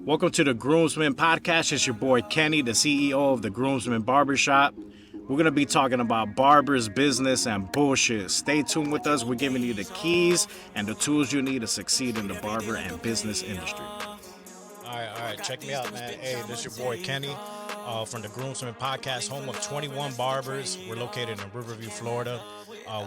Welcome to the Groomsmen podcast. It's your boy Kenny, the CEO of the Groomsmen Barbershop. We're going to be talking about barbers, business, and bullshit. Stay tuned with us. We're giving you the keys and the tools you need to succeed in the barber and business industry. All right. Check me out, man. Hey, this is your boy Kenny from the Groomsmen podcast, home of 21 Barbers. We're located in Riverview, Florida.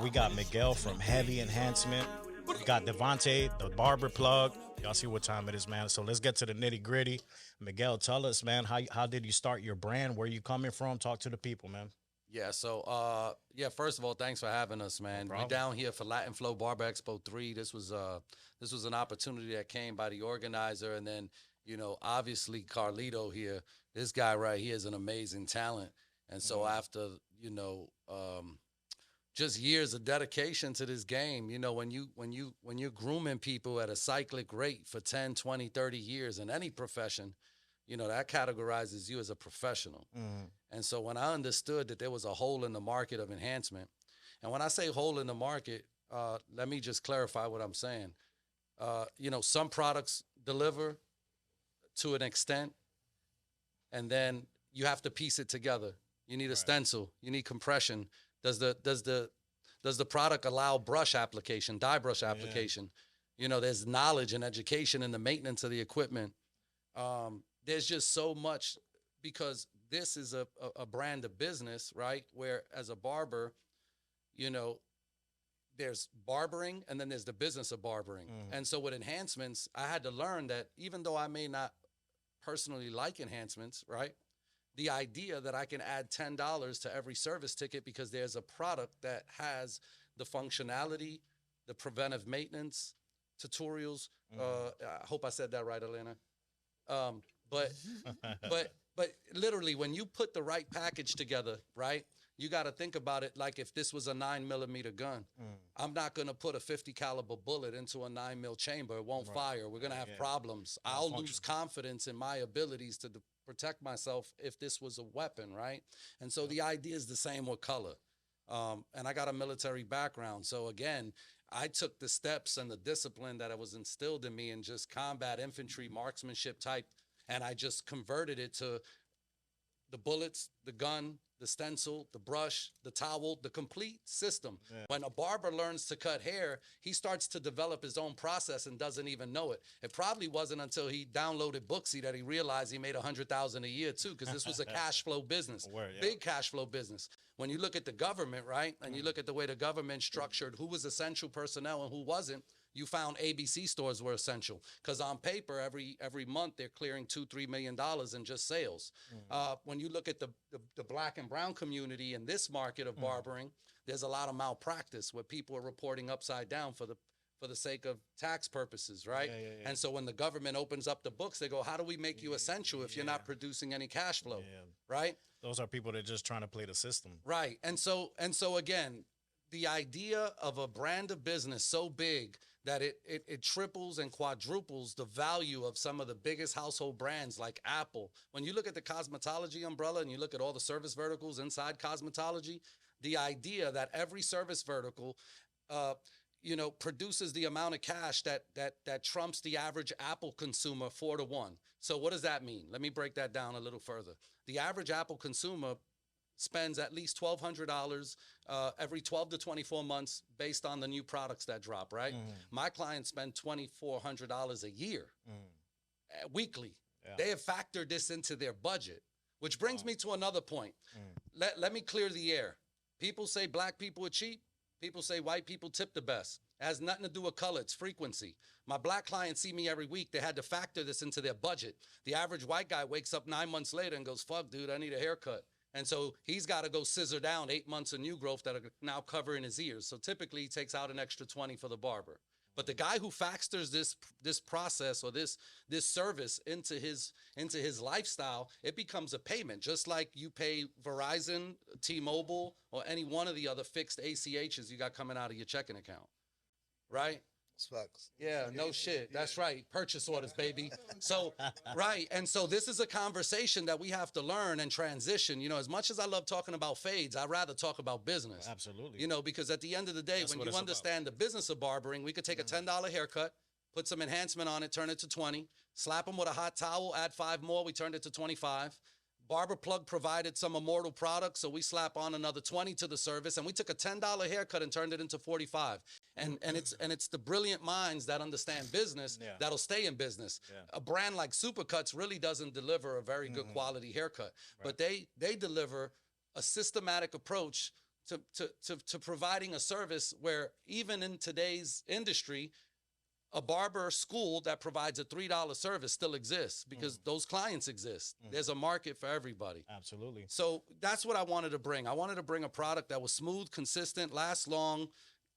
We got Miguel from Hevie Enhancement. We got Devontae, the barber plug. Y'all see what time it is, man. So let's get to the nitty gritty. Miguel, tell us, man, how did you start your brand? Where you coming from? Talk to the people, man. First of all, thanks for having us, man. No We're problem. down here for Latin Flow Barber Expo 3. This was an opportunity that came by the organizer, and then, obviously Carlito here, this guy right here is an amazing talent. And so after, just years of dedication to this game, when you're grooming people at a cyclic rate for 10, 20, 30 years in any profession, that categorizes you as a professional. And so when I understood that there was a hole in the market of enhancement, and when I say hole in the market, let me just clarify what I'm saying. Some products deliver to an extent, and then you have to piece it together. You need a stencil, you need compression. Does the product allow brush application, dye brush application? There's knowledge and education in the maintenance of the equipment. There's just so much, because this is a brand of business, right? Where as a barber, there's barbering and then there's the business of barbering. And so with enhancements, I had to learn that even though I may not personally like enhancements, right? The idea that I can add $10 to every service ticket because there's a product that has the functionality, the preventive maintenance, tutorials. I hope I said that right, Elena. But literally, when you put the right package together, right, you got to think about it like if this was a 9mm gun. I'm not going to put a 50 caliber bullet into a 9mm chamber. It won't fire. We're going to have problems. I'll lose confidence in my abilities to protect myself if this was a weapon, right? And so the idea is the same with color. And I got a military background. So again, I took the steps and the discipline that was instilled in me in just combat infantry, marksmanship type, and I just converted it to the bullets, the gun, the stencil, the brush, the towel, the complete system. When a barber learns to cut hair, he starts to develop his own process and doesn't even know it. It probably wasn't until he downloaded Booksy that he realized he made $100,000 a year too, because this was a cash flow business, big cash flow business. When you look at the government, right, and you look at the way the government structured who was essential personnel and who wasn't, you found ABC stores were essential because on paper, every month they're clearing $2-3 million in just sales. When you look at the black and brown community in this market of barbering, there's a lot of malpractice where people are reporting upside down for the sake of tax purposes, right? And so when the government opens up the books, they go, how do we make you essential if you're not producing any cash flow, right? Those are people that are just trying to play the system. Right. And so again, the idea of a brand of business so big that it triples and quadruples the value of some of the biggest household brands like Apple. When you look at the cosmetology umbrella and you look at all the service verticals inside cosmetology, the idea that every service vertical, produces the amount of cash that trumps the average Apple consumer 4-1. So what does that mean? Let me break that down a little further. The average Apple consumer spends at least $1,200 every 12 to 24 months based on the new products that drop, right? My clients spend $2,400 a year, weekly. They have factored this into their budget, which brings me to another point. Let me clear the air. People say black people are cheap. People say white people tip the best. It has nothing to do with color. It's frequency. My black clients see me every week. They had to factor this into their budget. The average white guy wakes up 9 months later and goes, fuck, dude, I need a haircut. And so he's got to go scissor down 8 months of new growth that are now covering his ears. So typically he takes out an extra 20 for the barber. But the guy who factors this process or this service into his lifestyle, it becomes a payment, just like you pay Verizon, T-Mobile, or any one of the other fixed ACHs you got coming out of your checking account, right? Facts. Yeah, no shit. That's right. Purchase orders, baby. So, right. And so this is a conversation that we have to learn and transition. As much as I love talking about fades, I'd rather talk about business. Absolutely. Because at the end of the day, That's when what you it's understand the business of barbering, we could take a $10 haircut put some enhancement on it, turn it to 20, slap them with a hot towel, add 5 more, we turned it to 25. Barber Plug provided some immortal products, so we slap on another 20 to the service, and we took a $10 haircut and turned it into 45. And it's the brilliant minds that understand business that'll stay in business. Yeah. A brand like Supercuts really doesn't deliver a very good quality haircut, but they deliver a systematic approach to providing a service where even in today's industry, a barber school that provides a $3 service still exists because those clients exist. There's a market for everybody. Absolutely. So that's what I wanted to bring. I wanted to bring a product that was smooth, consistent, lasts long,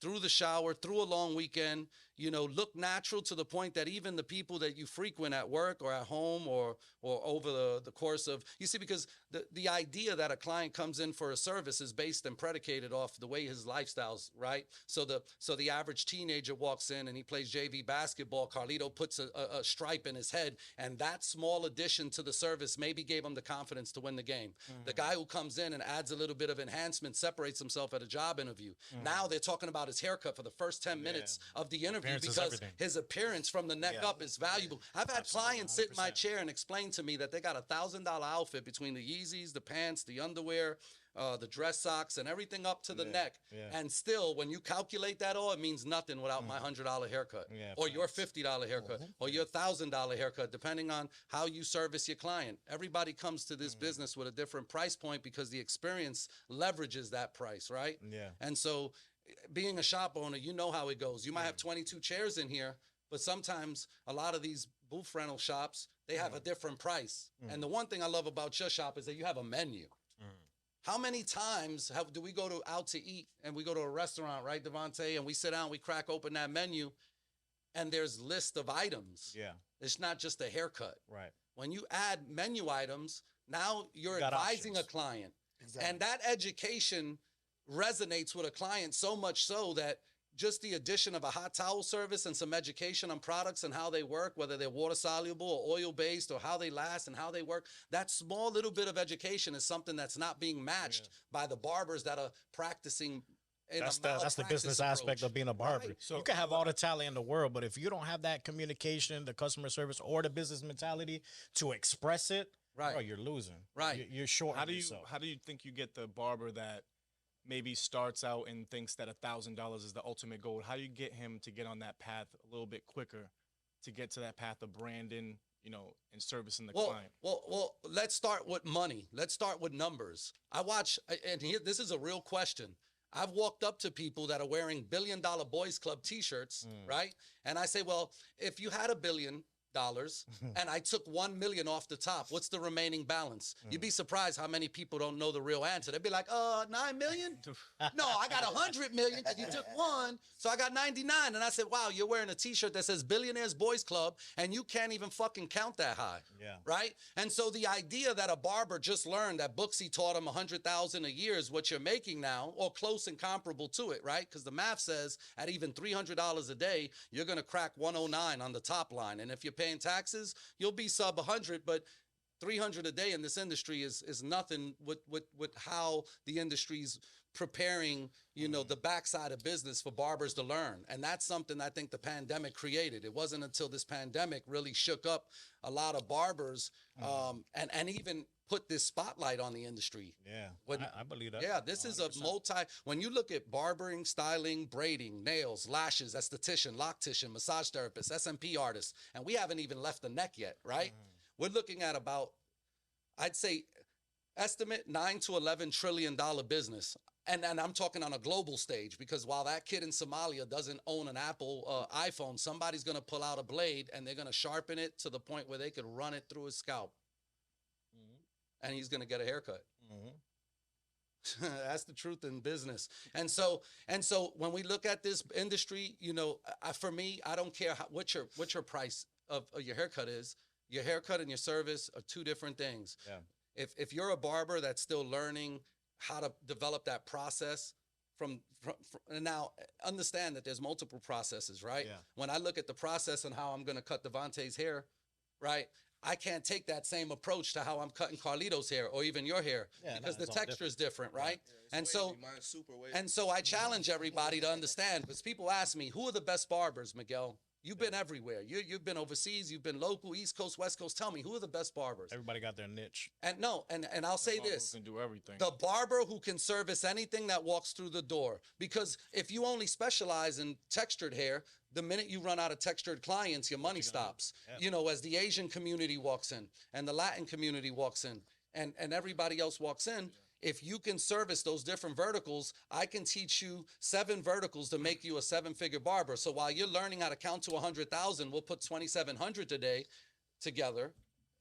through the shower, through a long weekend, look natural to the point that even the people that you frequent at work or at home or over the course of, you see, because the idea that a client comes in for a service is based and predicated off the way his lifestyle's, right? So the average teenager walks in and he plays JV basketball. Carlito puts a stripe in his head, and that small addition to the service maybe gave him the confidence to win the game. The guy who comes in and adds a little bit of enhancement separates himself at a job interview. Now they're talking about his haircut for the first 10 minutes of the interview because his appearance from the neck up is valuable. I've had clients sit in my chair and explain to me that they got a $1,000 outfit between the Yeezys, the pants, the underwear, the dress socks, and everything up to the neck. And still, when you calculate that all, it means nothing without my $100 haircut or your $50 haircut or your $1,000 haircut, depending on how you service your client. Everybody comes to this business with a different price point because the experience leverages that price, right? Yeah. And so being a shop owner, you know how it goes. You might have 22 chairs in here, but sometimes a lot of these booth rental shops, they have a different price. And the one thing I love about your shop is that you have a menu. How many times do we go out to eat and we go to a restaurant, right, Devontae, and we sit down, we crack open that menu, and there's list of items. Yeah. It's not just a haircut. Right. When you add menu items, now you're got advising options. a client. Exactly. And that education resonates with a client so much so that just the addition of a hot towel service and some education on products and how they work, whether they're water soluble or oil based or how they last and how they work, that small little bit of education is something that's not being matched by the barbers that are practicing. That's the business aspect of being a barber. Right. So you can have all the talent in the world, but if you don't have that communication, the customer service, or the business mentality to express it, Right. bro, you're losing. Right. You're short. How do you think you get the barber that maybe starts out and thinks that $1,000 is the ultimate goal? How do you get him to get on that path a little bit quicker to get to that path of branding, and servicing the client? Well, let's start with money. Let's start with numbers. I watch, and here, this is a real question. I've walked up to people that are wearing $1 Billion Boys Club t-shirts, right? And I say, well, if you had $1 billion and I took 1 million off the top, what's the remaining balance? You'd be surprised how many people don't know the real answer. They'd be like, 9 million? No, I got 100 million because you took 1, so I got 99. And I said, wow, you're wearing a t-shirt that says Billionaires Boys Club and you can't even fucking count that high. Yeah. Right? And so the idea that a barber just learned that Booksy taught him 100,000 a year is what you're making now, or close and comparable to it, right? Because the math says at even $300 a day, you're going to crack 109 on the top line. And if you're paying taxes, you'll be sub 100, but 300 a day in this industry is nothing with how the industry's preparing, the backside of business for barbers to learn. And that's something I think the pandemic created. It wasn't until this pandemic really shook up a lot of barbers and even put this spotlight on the industry. Yeah, I believe that. Yeah, this 100%. Is a when you look at barbering, styling, braiding, nails, lashes, esthetician, loctician, massage therapist, SMP artist, and we haven't even left the neck yet, right? We're looking at about, I'd say, estimate $9 to $11 trillion business. And I'm talking on a global stage, because while that kid in Somalia doesn't own an Apple iPhone, somebody's going to pull out a blade and they're going to sharpen it to the point where they could run it through his scalp. And he's going to get a haircut. That's the truth in business. And so when we look at this industry, for me, I don't care what your price of your haircut is. Your haircut and your service are two different things. Yeah. If you're a barber that's still learning how to develop that process from and now understand that there's multiple processes, right? Yeah. When I look at the process and how I'm going to cut Devontae's hair, right? I can't take that same approach to how I'm cutting Carlito's hair or even your hair, because the texture is different, right? Yeah, and so, super and so I challenge everybody to understand, because people ask me, who are the best barbers, Miguel? You've been everywhere. You've been overseas. You've been local, East Coast, West Coast. Tell me, who are the best barbers? Everybody got their niche. And no, and I'll say Barber this: can do everything. the barber who can service anything that walks through the door. Because if you only specialize in textured hair, the minute you run out of textured clients, your money stops. Yeah. You know, as the Asian community walks in and the Latin community walks in and everybody else walks in, if you can service those different verticals, I can teach you 7 verticals to make you a 7-figure barber. So while you're learning how to count to 100,000, we'll put 2,700 today together,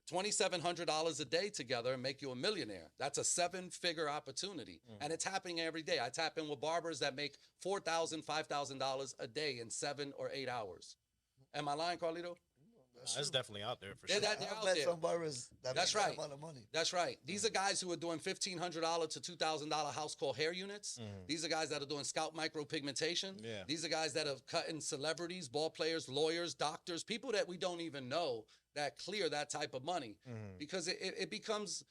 $2,700 a day together and make you a millionaire. That's a 7-figure opportunity. And it's happening every day. I tap in with barbers that make $4,000, $5,000 a day in 7 or 8 hours. Am I lying, Carlito? That's definitely out there for They're sure. that- they're I've out met there. some barbers that That's make right. that amount of money. That's right. These are guys who are doing $1,500 to $2,000 house call hair units. These are guys that are doing scalp micropigmentation. Yeah. These are guys that are cutting celebrities, ball players, lawyers, doctors, people that we don't even know that clear that type of money because it becomes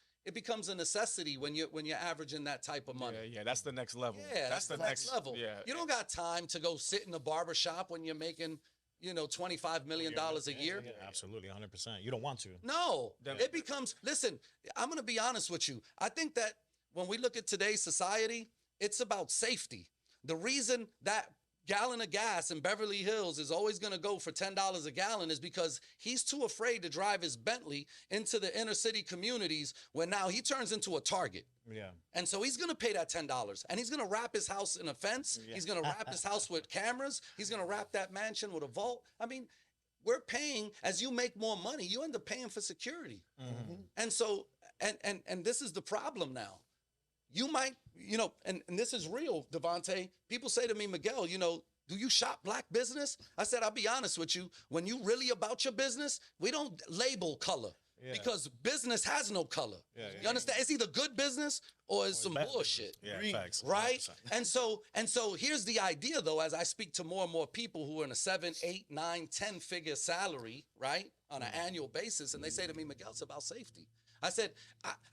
a necessity when you're averaging that type of money. Yeah, that's the next level. Yeah, that's the next level. Yeah, You don't got time to go sit in a barber shop when you're making, $25 million a year. Yeah, absolutely, 100%. You don't want to. No, Then- it becomes, listen, I'm going to be honest with you. I think that when we look at today's society, it's about safety. The reason that gallon of gas in Beverly Hills is always going to go for $10 a gallon is because he's too afraid to drive his Bentley into the inner city communities when now he turns into a target. Yeah. And so he's going to pay that $10 and he's going to wrap his house in a fence. He's going to wrap his house with cameras. He's going to wrap that mansion with a vault. I mean, we're paying, as you make more money, you end up paying for security. And so, and this is the problem now. You might, and this is real, Devontae. People say to me, Miguel, do you shop black business? I said, I'll be honest with you. When you really about your business, we don't label color. Yeah. Because business has no color. Yeah, You understand? It's either good business or it's some bad bullshit. business. Yeah, facts. Right? 100%. And so here's the idea though, as I speak to more and more people who are in a 7, 8, 9, 10 figure salary, right? On an annual basis, and they say to me, Miguel, it's about safety. I said,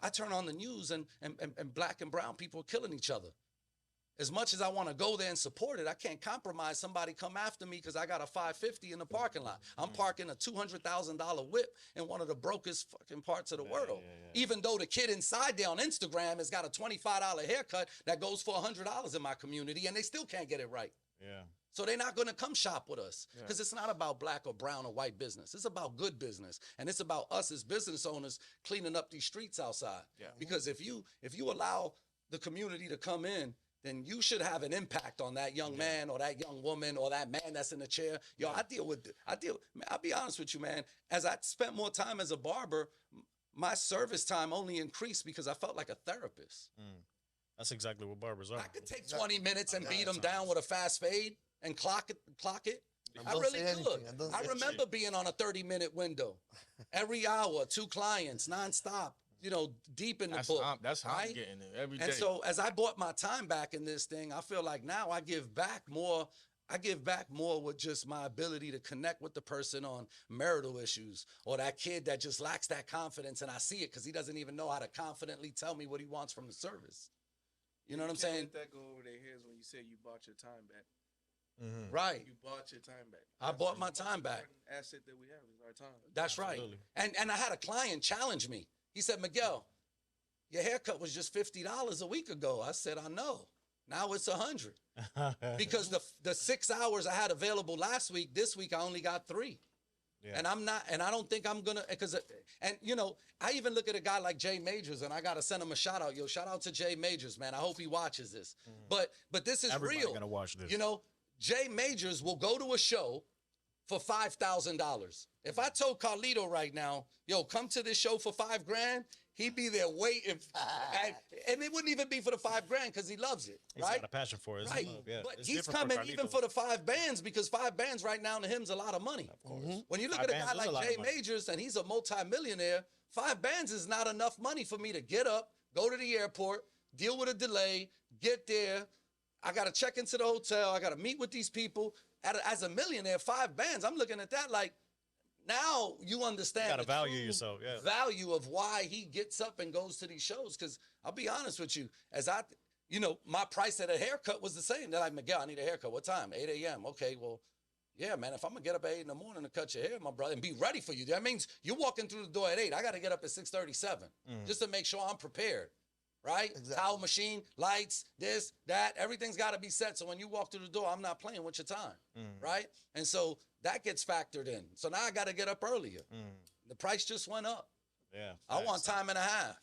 I turn on the news and black and brown people are killing each other. As much as I want to go there and support it, I can't compromise somebody come after me because I got a 550 in the parking lot. I'm parking a $200,000 whip in one of the brokest fucking parts of the world. Even though the kid inside there on Instagram has got a $25 haircut that goes for $100 in my community, and they still can't get it right. Yeah. So they're not going to come shop with us because it's not about black or brown or white business. It's about good business. And it's about us as business owners cleaning up these streets outside. Yeah. Because if you allow the community to come in, then you should have an impact on that young man or that young woman or that man that's in the chair. Yo, I'll be honest with you, man. As I spent more time as a barber, my service time only increased because I felt like a therapist. That's exactly what barbers are. I could take 20 minutes and beat them down with a fast fade and clock it. I don't really say could. anything, and don't I say remember being on a 30-minute window. Every hour, 2 clients, nonstop, deep in the book. That's how I'm right? getting it every day. And so as I bought my time back in this thing, I feel like now I give back more. I give back more with just my ability to connect with the person on marital issues or that kid that just lacks that confidence. And I see it because he doesn't even know how to confidently tell me what he wants from the service. You know what I'm saying? Let that go over their heads when you say you bought your time back. Right. You bought your time back. I bought my time back. Asset that we have is our time. That's right. And I had a client challenge me. He said, Miguel, your haircut was just $50 a week ago. I said, I know. Now it's $100 because the 6 hours I had available last week, this week I only got 3. Yeah. And I don't think I'm gonna, I even look at a guy like Jay Majors, and I gotta send him a shout out. Yo, shout out to Jay Majors, man. I hope he watches this. But this is Everybody real. gonna watch this. Jay Majors will go to a show for $5,000. If I told Carlito right now, yo, come to this show for $5,000, he'd be there waiting, and it wouldn't even be for the $5,000 because he loves it, He's right? got a passion for it. It's Right, love, yeah. but It's he's different coming even Carlito. for the 5 bands because 5 bands right now to him is a lot of money. Of course. When you look 5 at a bands guy is a lot like of Jay money. Majors and he's a multimillionaire, 5 bands is not enough money for me to get up, go to the airport, deal with a delay, get there. I got to check into the hotel. I got to meet with these people. As a millionaire, 5 bands, I'm looking at that like, now you understand You gotta the value true yourself, yeah. value of why he gets up and goes to these shows. Because I'll be honest with you, my price at a haircut was the same. They're like, Miguel, I need a haircut. What time? 8 a.m. Okay, well, Yeah, man, if I'm going to get up at 8 in the morning to cut your hair, my brother, and be ready for you, that means you're walking through the door at 8. I got to get up at 6:37 just to make sure I'm prepared, right? Exactly. Towel machine, lights, this, that, everything's got to be set. So when you walk through the door, I'm not playing with your time, right? And so that gets factored in. So now I got to get up earlier. The price just went up. Yeah. I want time and a half.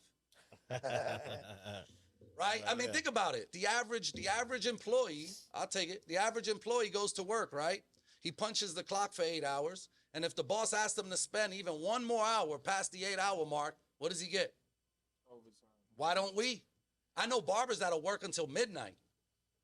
Right? I mean, think about it. The average employee, I'll take it. The average employee goes to work, right? He punches the clock for 8 hours. And if the boss asks him to spend even one more hour past the 8-hour mark, what does he get? Overtime. Why don't we? I know barbers that'll work until midnight.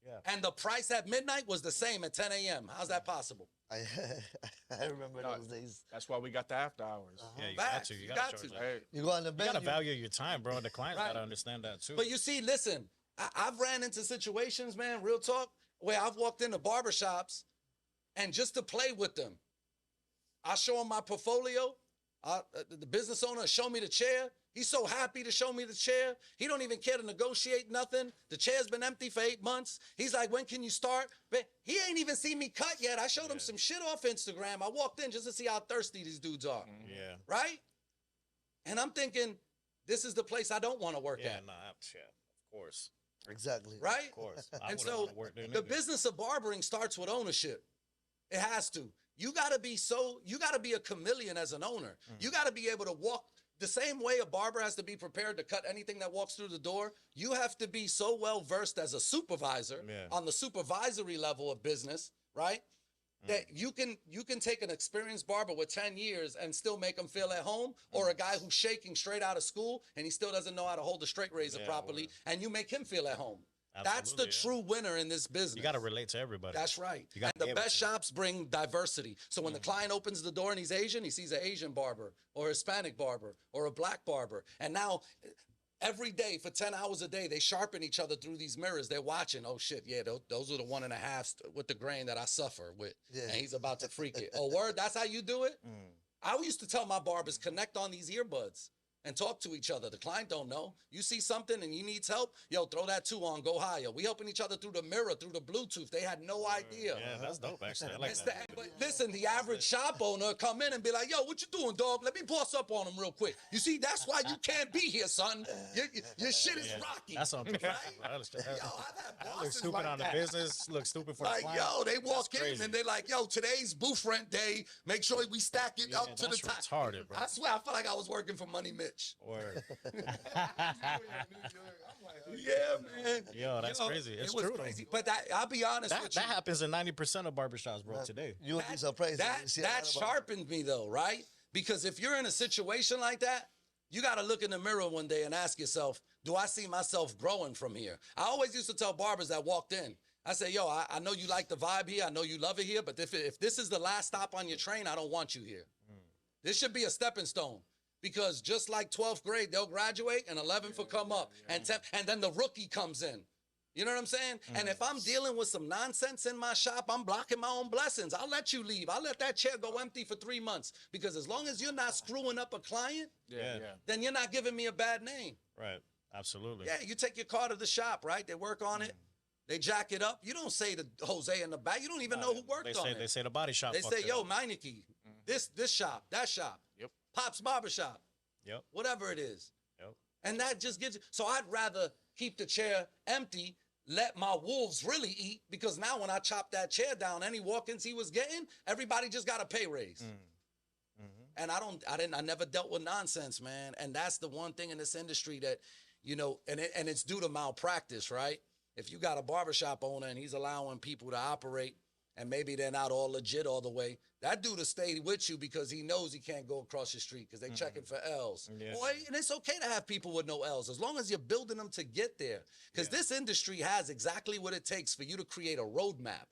Yeah. And the price at midnight was the same at 10 a.m. How's that possible? I remember those days. That's why we got the after hours. Yeah, you Facts. got to. You You got got to. to. charge that. Hey, You go on the You bed. got to value your time, bro. And the clients Right. got to understand that too. But you see, listen, I've ran into situations, man, real talk, where I've walked into barbershops and just to play with them, I show them my portfolio. The business owner show me the chair. He's so happy to show me the chair. He don't even care to negotiate nothing. The chair's been empty for 8 months. He's like, when can you start? But he ain't even seen me cut yet. I showed him some shit off Instagram. I walked in just to see how thirsty these dudes are, Yeah. right? And I'm thinking, this is the place I don't want to work Yeah, at, nah, yeah, of course. Exactly. right? Of course. I And wouldn't so wanna work there the neither. business of barbering starts with ownership. It has to. You got to be a chameleon as an owner. You got to be able to walk the same way a barber has to be prepared to cut anything that walks through the door. You have to be so well versed as a supervisor Yeah. on the supervisory level of business, right? That you can take an experienced barber with 10 years and still make him feel at home, or a guy who's shaking straight out of school and he still doesn't know how to hold a straight razor Yeah, properly, and you make him feel at home. That's the Absolutely, yeah. true winner in this business. You got to relate to everybody. That's right. You gotta And the be able best to. shops bring diversity. So when the client opens the door and he's Asian, he sees an Asian barber or a Hispanic barber or a black barber. And now every day for 10 hours a day, they sharpen each other through these mirrors. They're watching, oh shit, yeah, those are the 1.5s with the grain that I suffer with. Yeah. And he's about to freak it. Oh, word, that's how you do it? I used to tell my barbers, connect on these earbuds and talk to each other. The client don't know. You see something and he needs help, yo, throw that 2 on, go higher. We helping each other through the mirror, through the Bluetooth. They had no idea. Yeah, that's dope, actually. I like It's that. but listen, the average shop owner come in and be like, yo, what you doing, dog? Let me boss up on him real quick. You see, that's why you can't be here, son. Your shit is rocky. That's on professional. I understand. Yo, I've had That looks bosses stupid like on the that. business. Looks stupid for the Like, client. yo, they walk in crazy. and they're like, yo, today's booth rent day. Make sure we stack it up to the that's top. retarded, bro. I swear, I felt like I was working for Money Mitch. Word. Yeah, man. Yo, that's crazy. It's it was true, though. crazy. But I'll be honest with That you. happens in 90% of barbershops, bro, today. You would be surprised. That You see a lot of sharpened me though, right? Because if you're in a situation like that, you got to look in the mirror one day and ask yourself, do I see myself growing from here? I always used to tell barbers that walked in, I say, yo, I know you like the vibe here. I know you love it here. But if this is the last stop on your train, I don't want you here. This should be a stepping stone. Because just like 12th grade, they'll graduate and 11th will come up. And then the rookie comes in. You know what I'm saying? And if I'm dealing with some nonsense in my shop, I'm blocking my own blessings. I'll let you leave. I'll let that chair go empty for 3 months. Because as long as you're not screwing up a client, Yeah. then you're not giving me a bad name. Right. Absolutely. Yeah, you take your car to the shop, right? They work on it. They jack it up. You don't say to Jose in the back. You don't even know who worked They on say it. they say the body shop. They fucked say, it yo, up. Meineke, this shop, that shop. Yep. Pop's Barbershop. Yep. Whatever it is. Yep. And that just gives you, so I'd rather keep the chair empty, let my wolves really eat, because now when I chop that chair down, any walk-ins he was getting, everybody just got a pay raise. And I never dealt with nonsense, man. And that's the one thing in this industry that, you know, and it's due to malpractice, right? If you got a barbershop owner and he's allowing people to operate and maybe they're not all legit all the way, that dude will stay with you because he knows he can't go across the street because they checking for L's. Yeah. Boy, and it's okay to have people with no L's as long as you're building them to get there. Because this industry has exactly what it takes for you to create a roadmap.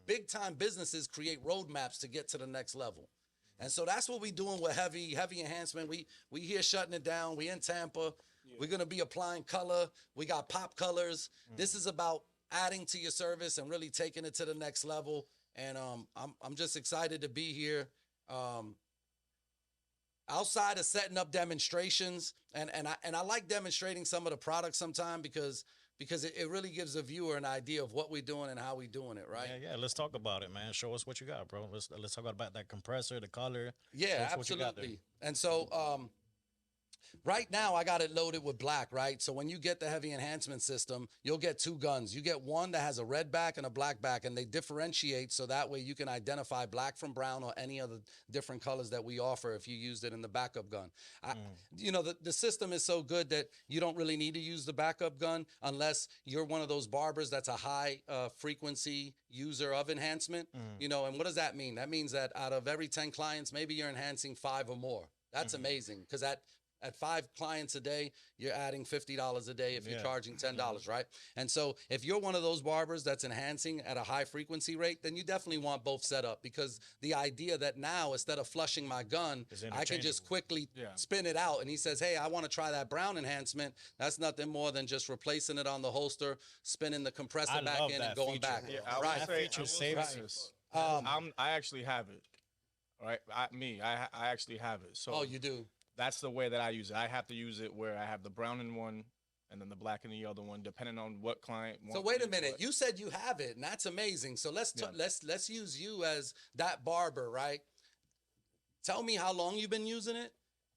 Big time businesses create roadmaps to get to the next level. And so that's what we're doing with Hevie Enhancement. We here shutting it down. We in Tampa. We're going to be applying color. We got pop colors. This is about adding to your service and really taking it to the next level. And I'm just excited to be here. Outside of setting up demonstrations, and I like demonstrating some of the products sometimes because because it really gives the viewer an idea of what we're doing and how we're doing it, right? Yeah, let's talk about it, man. Show us what you got, bro. Let's talk about that compressor, the color. Show Yeah, us what you got there. absolutely. And so right now I got it loaded with black, right? So when you get the Hevie Enhancement system, you'll get two guns. You get one that has a red back and a black back, and they differentiate so that way you can identify black from brown or any other different colors that we offer if you used it in the backup gun. You know, the system is so good that you don't really need to use the backup gun unless you're one of those barbers that's a high frequency user of enhancement. You know, and what does that mean? That means that out of every 10 clients, maybe you're enhancing 5 or more. That's amazing, because at 5 clients a day, you're adding $50 a day if you're charging $10, right? And so if you're one of those barbers that's enhancing at a high frequency rate, then you definitely want both set up, because the idea that now instead of flushing my gun, I can just quickly spin it out. And he says, hey, I want to try that brown enhancement. That's nothing more than just replacing it on the holster, spinning the compressor back in and going feature, back. bro. Yeah, I Right. would say, feature I will saves say it. this. I actually have it. All right, I actually have it. So Oh, you do? that's the way that I use it. I have to use it where I have the brown in one and then the black in the other one, depending on what client wants. So wait a to use minute. what. You said you have it, and that's amazing. So let's use you as that barber, right? Tell me how long you've been using it.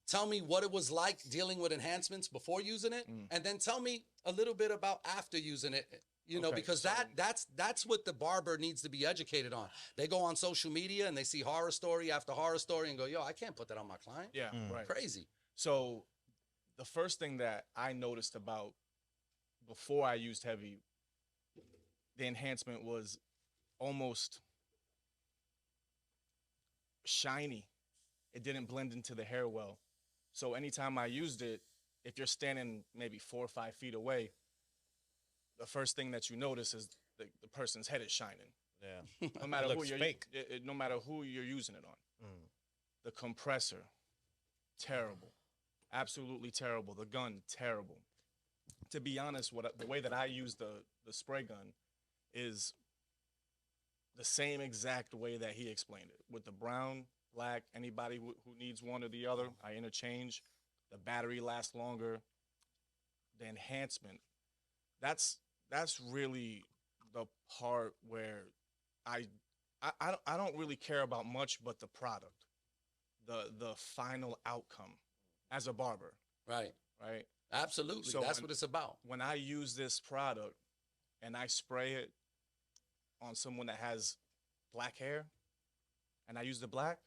Tell me what it was like dealing with enhancements before using it, and then tell me a little bit about after using it. You know, Okay, because so- that's what the barber needs to be educated on. They go on social media and they see horror story after horror story and go, yo, I can't put that on my client. Yeah, right. Crazy. So the first thing that I noticed about before I used Hevie, the enhancement was almost shiny. It didn't blend into the hair well. So anytime I used it, if you're standing maybe 4 or 5 feet away, the first thing that you notice is the person's head is shining. Yeah. No matter who looks you're fake. no matter who you're using it on. The compressor, terrible. Absolutely terrible. The gun, terrible. To be honest, the way that I use the spray gun is the same exact way that he explained it. With the brown, black, anybody who needs one or the other, I interchange. The battery lasts longer. The enhancement, that's really the part where I don't really care about much but the product, the final outcome as a barber, Right. right? Absolutely. So That's what it's about. When I use this product and I spray it on someone that has black hair and I use the black,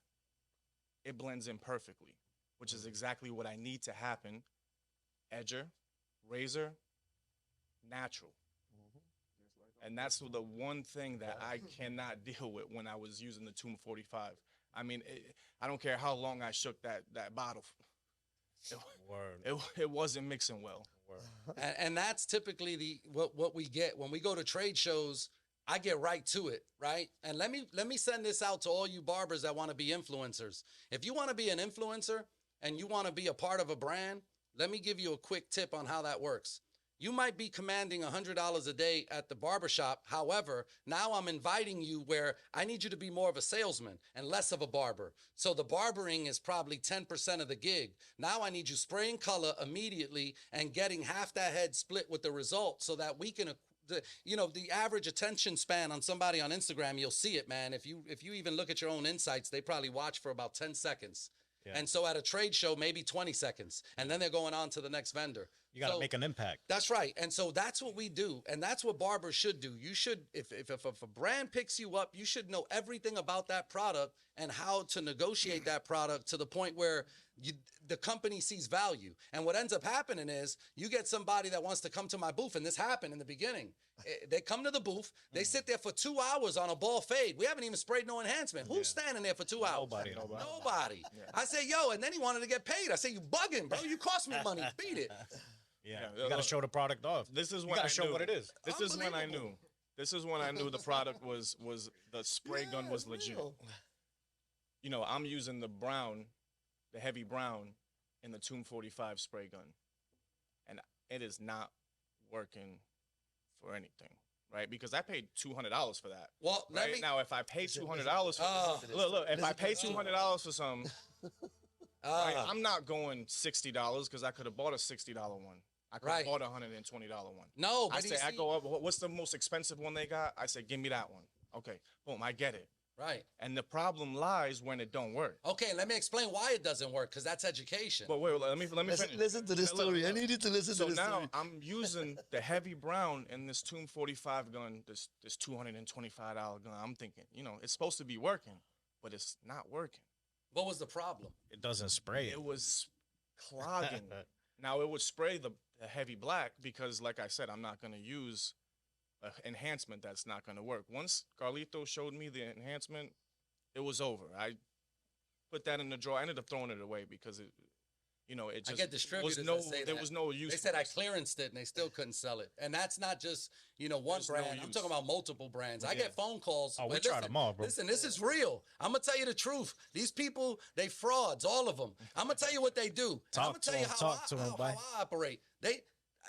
it blends in perfectly, which is exactly what I need to happen. Edger, razor, natural. And that's the one thing that I cannot deal with when I was using the 245. I mean, I don't care how long I shook that bottle. It wasn't mixing well. And that's typically what we get when we go to trade shows. I get right to it, right? And let me send this out to all you barbers that want to be influencers. If you want to be an influencer and you want to be a part of a brand, let me give you a quick tip on how that works. You might be commanding $100 a day at the barbershop. However, now I'm inviting you where I need you to be more of a salesman and less of a barber. So the barbering is probably 10% of the gig. Now I need you spraying color immediately and getting half that head split with the result so that we can, the average attention span on somebody on Instagram, you'll see it, man. If you even look at your own insights, they probably watch for about 10 seconds. Yeah. And so at a trade show, maybe 20 seconds. And then they're going on to the next vendor. You got to make an impact. That's right. And so that's what we do. And that's what barbers should do. You should, if a brand picks you up, you should know everything about that product and how to negotiate that product to the point where the company sees value. And what ends up happening is you get somebody that wants to come to my booth, and this happened in the beginning. They come to the booth, they sit there for 2 hours on a ball fade. We haven't even sprayed no enhancement. Who's standing there for 2 hours? Nobody. Yeah. I say, yo, and then he wanted to get paid. I say, you bugging, bro. You cost me money. Beat it. Yeah, you got to show the product off. This is when you got I to show knew. what it is. This is when I knew. This is when I knew the product was the spray gun was legit. You know, I'm using the brown, the Hevie brown, in the Tomb 45 spray gun, and it is not working for anything, right? Because I paid $200 for that. Well, right? Now, if I pay $200 for look, if I pay $200 for something, right, I'm not going $60 because I could have bought a $60 one. I could Right. bought a $120 one. No, I but say, I go up, what's the most expensive one they got? I said, give me that one. Okay, boom, I get it. Right. And the problem lies when it don't work. Okay, let me explain why it doesn't work, because that's education. But wait, let me finish. Listen to this Look, story. look. I need you to listen So to this now story. I'm using the Hevie Brown in this Tomb 45 gun, this $225 gun. I'm thinking, you know, it's supposed to be working, but it's not working. What was the problem? It doesn't spray it. It was clogging. Now it would spray the heavy black because, like I said, I'm not going to use an enhancement that's not going to work. Once Carlito showed me the enhancement, it was over. I put that in the drawer. I ended up throwing it away because it, you know, it just I get distributors was no, that say there that. was no use. They for said I it. clearanced it and they still couldn't sell it. And that's not just, you know, one There's no brand. I'm use. talking about multiple brands. I Yeah. get phone calls. Oh, we but tried listen, them all, bro. Listen, this is real. I'm going to tell you the truth. These people, they frauds, all of them. I'm going to tell you what they do. And I'm Talk going to tell you them, how talk to them, how boy. I operate.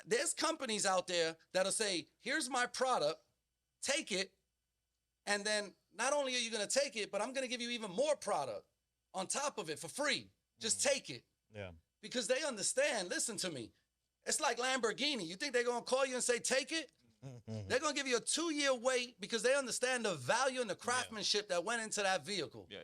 There's companies out there that'll say, here's my product, take it, and then not only are you going to take it, but I'm going to give you even more product on top of it for free. Just take it. Yeah. Because they understand, listen to me. It's like Lamborghini. You think they're going to call you and say, take it? They're going to give you a 2-year wait because they understand the value and the craftsmanship that went into that vehicle. Yeah.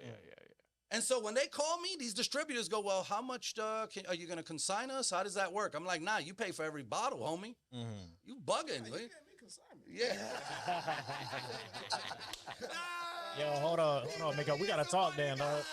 And so when they call me, these distributors go, well, how much are you going to consign us? How does that work? I'm like, nah, you pay for every bottle, homie. You bugging. You can't be consignment. Yeah. Yo, hold on, Miguel. We gotta talk, then, dog.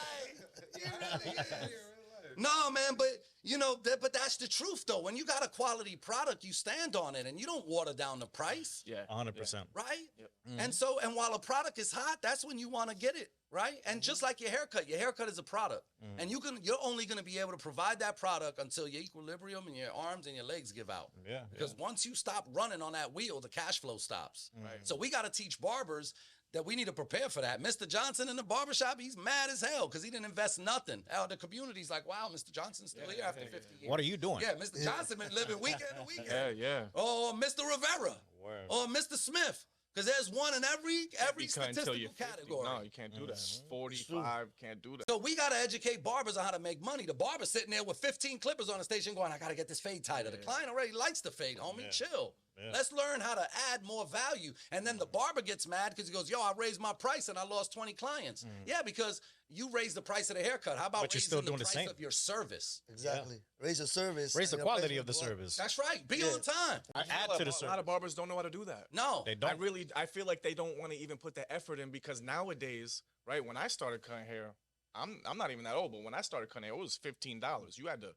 No, man, but you know, but that's the truth, though. When you got a quality product, you stand on it, and you don't water down the price, Yeah. 100%. right? Yep. And so, and while a product is hot, that's when you want to get it, right? And just like your haircut is a product, and you're only gonna be able to provide that product until your equilibrium and your arms and your legs give out. Yeah. Because once you stop running on that wheel, the cash flow stops. Right. So we got to teach barbers that we need to prepare for that. Mr. Johnson in the barbershop, he's mad as hell because he didn't invest nothing. The community's like, wow, Mr. Johnson's still here after 50 years. What are you doing? Yeah, Mr. Johnson been living weekend to weekend. Yeah. Or Mr. Rivera. Word. Or Mr. Smith. Because there's one in every You cut until statistical you're 50. category. No, you can't do that. 45, can't do that. So we got to educate barbers on how to make money. The barber's sitting there with 15 clippers on the station going, I got to get this fade tighter. The client already likes the fade, homie. Chill. Yeah. Let's learn how to add more value. And then the barber gets mad because he goes, yo, I raised my price and I lost 20 clients. Yeah, because you raised the price of the haircut. How about But you're raising still the doing the price same. of your service? Exactly. Raise your service. Raise the and your quality price of the will go up. service. That's right. Be on time. I feel Add like to the a lot service. of barbers don't know how to do that. No. They don't. I feel like they don't want to even put the effort in because nowadays, right, when I started cutting hair, I'm not even that old, but when I started cutting hair, it was $15. You had to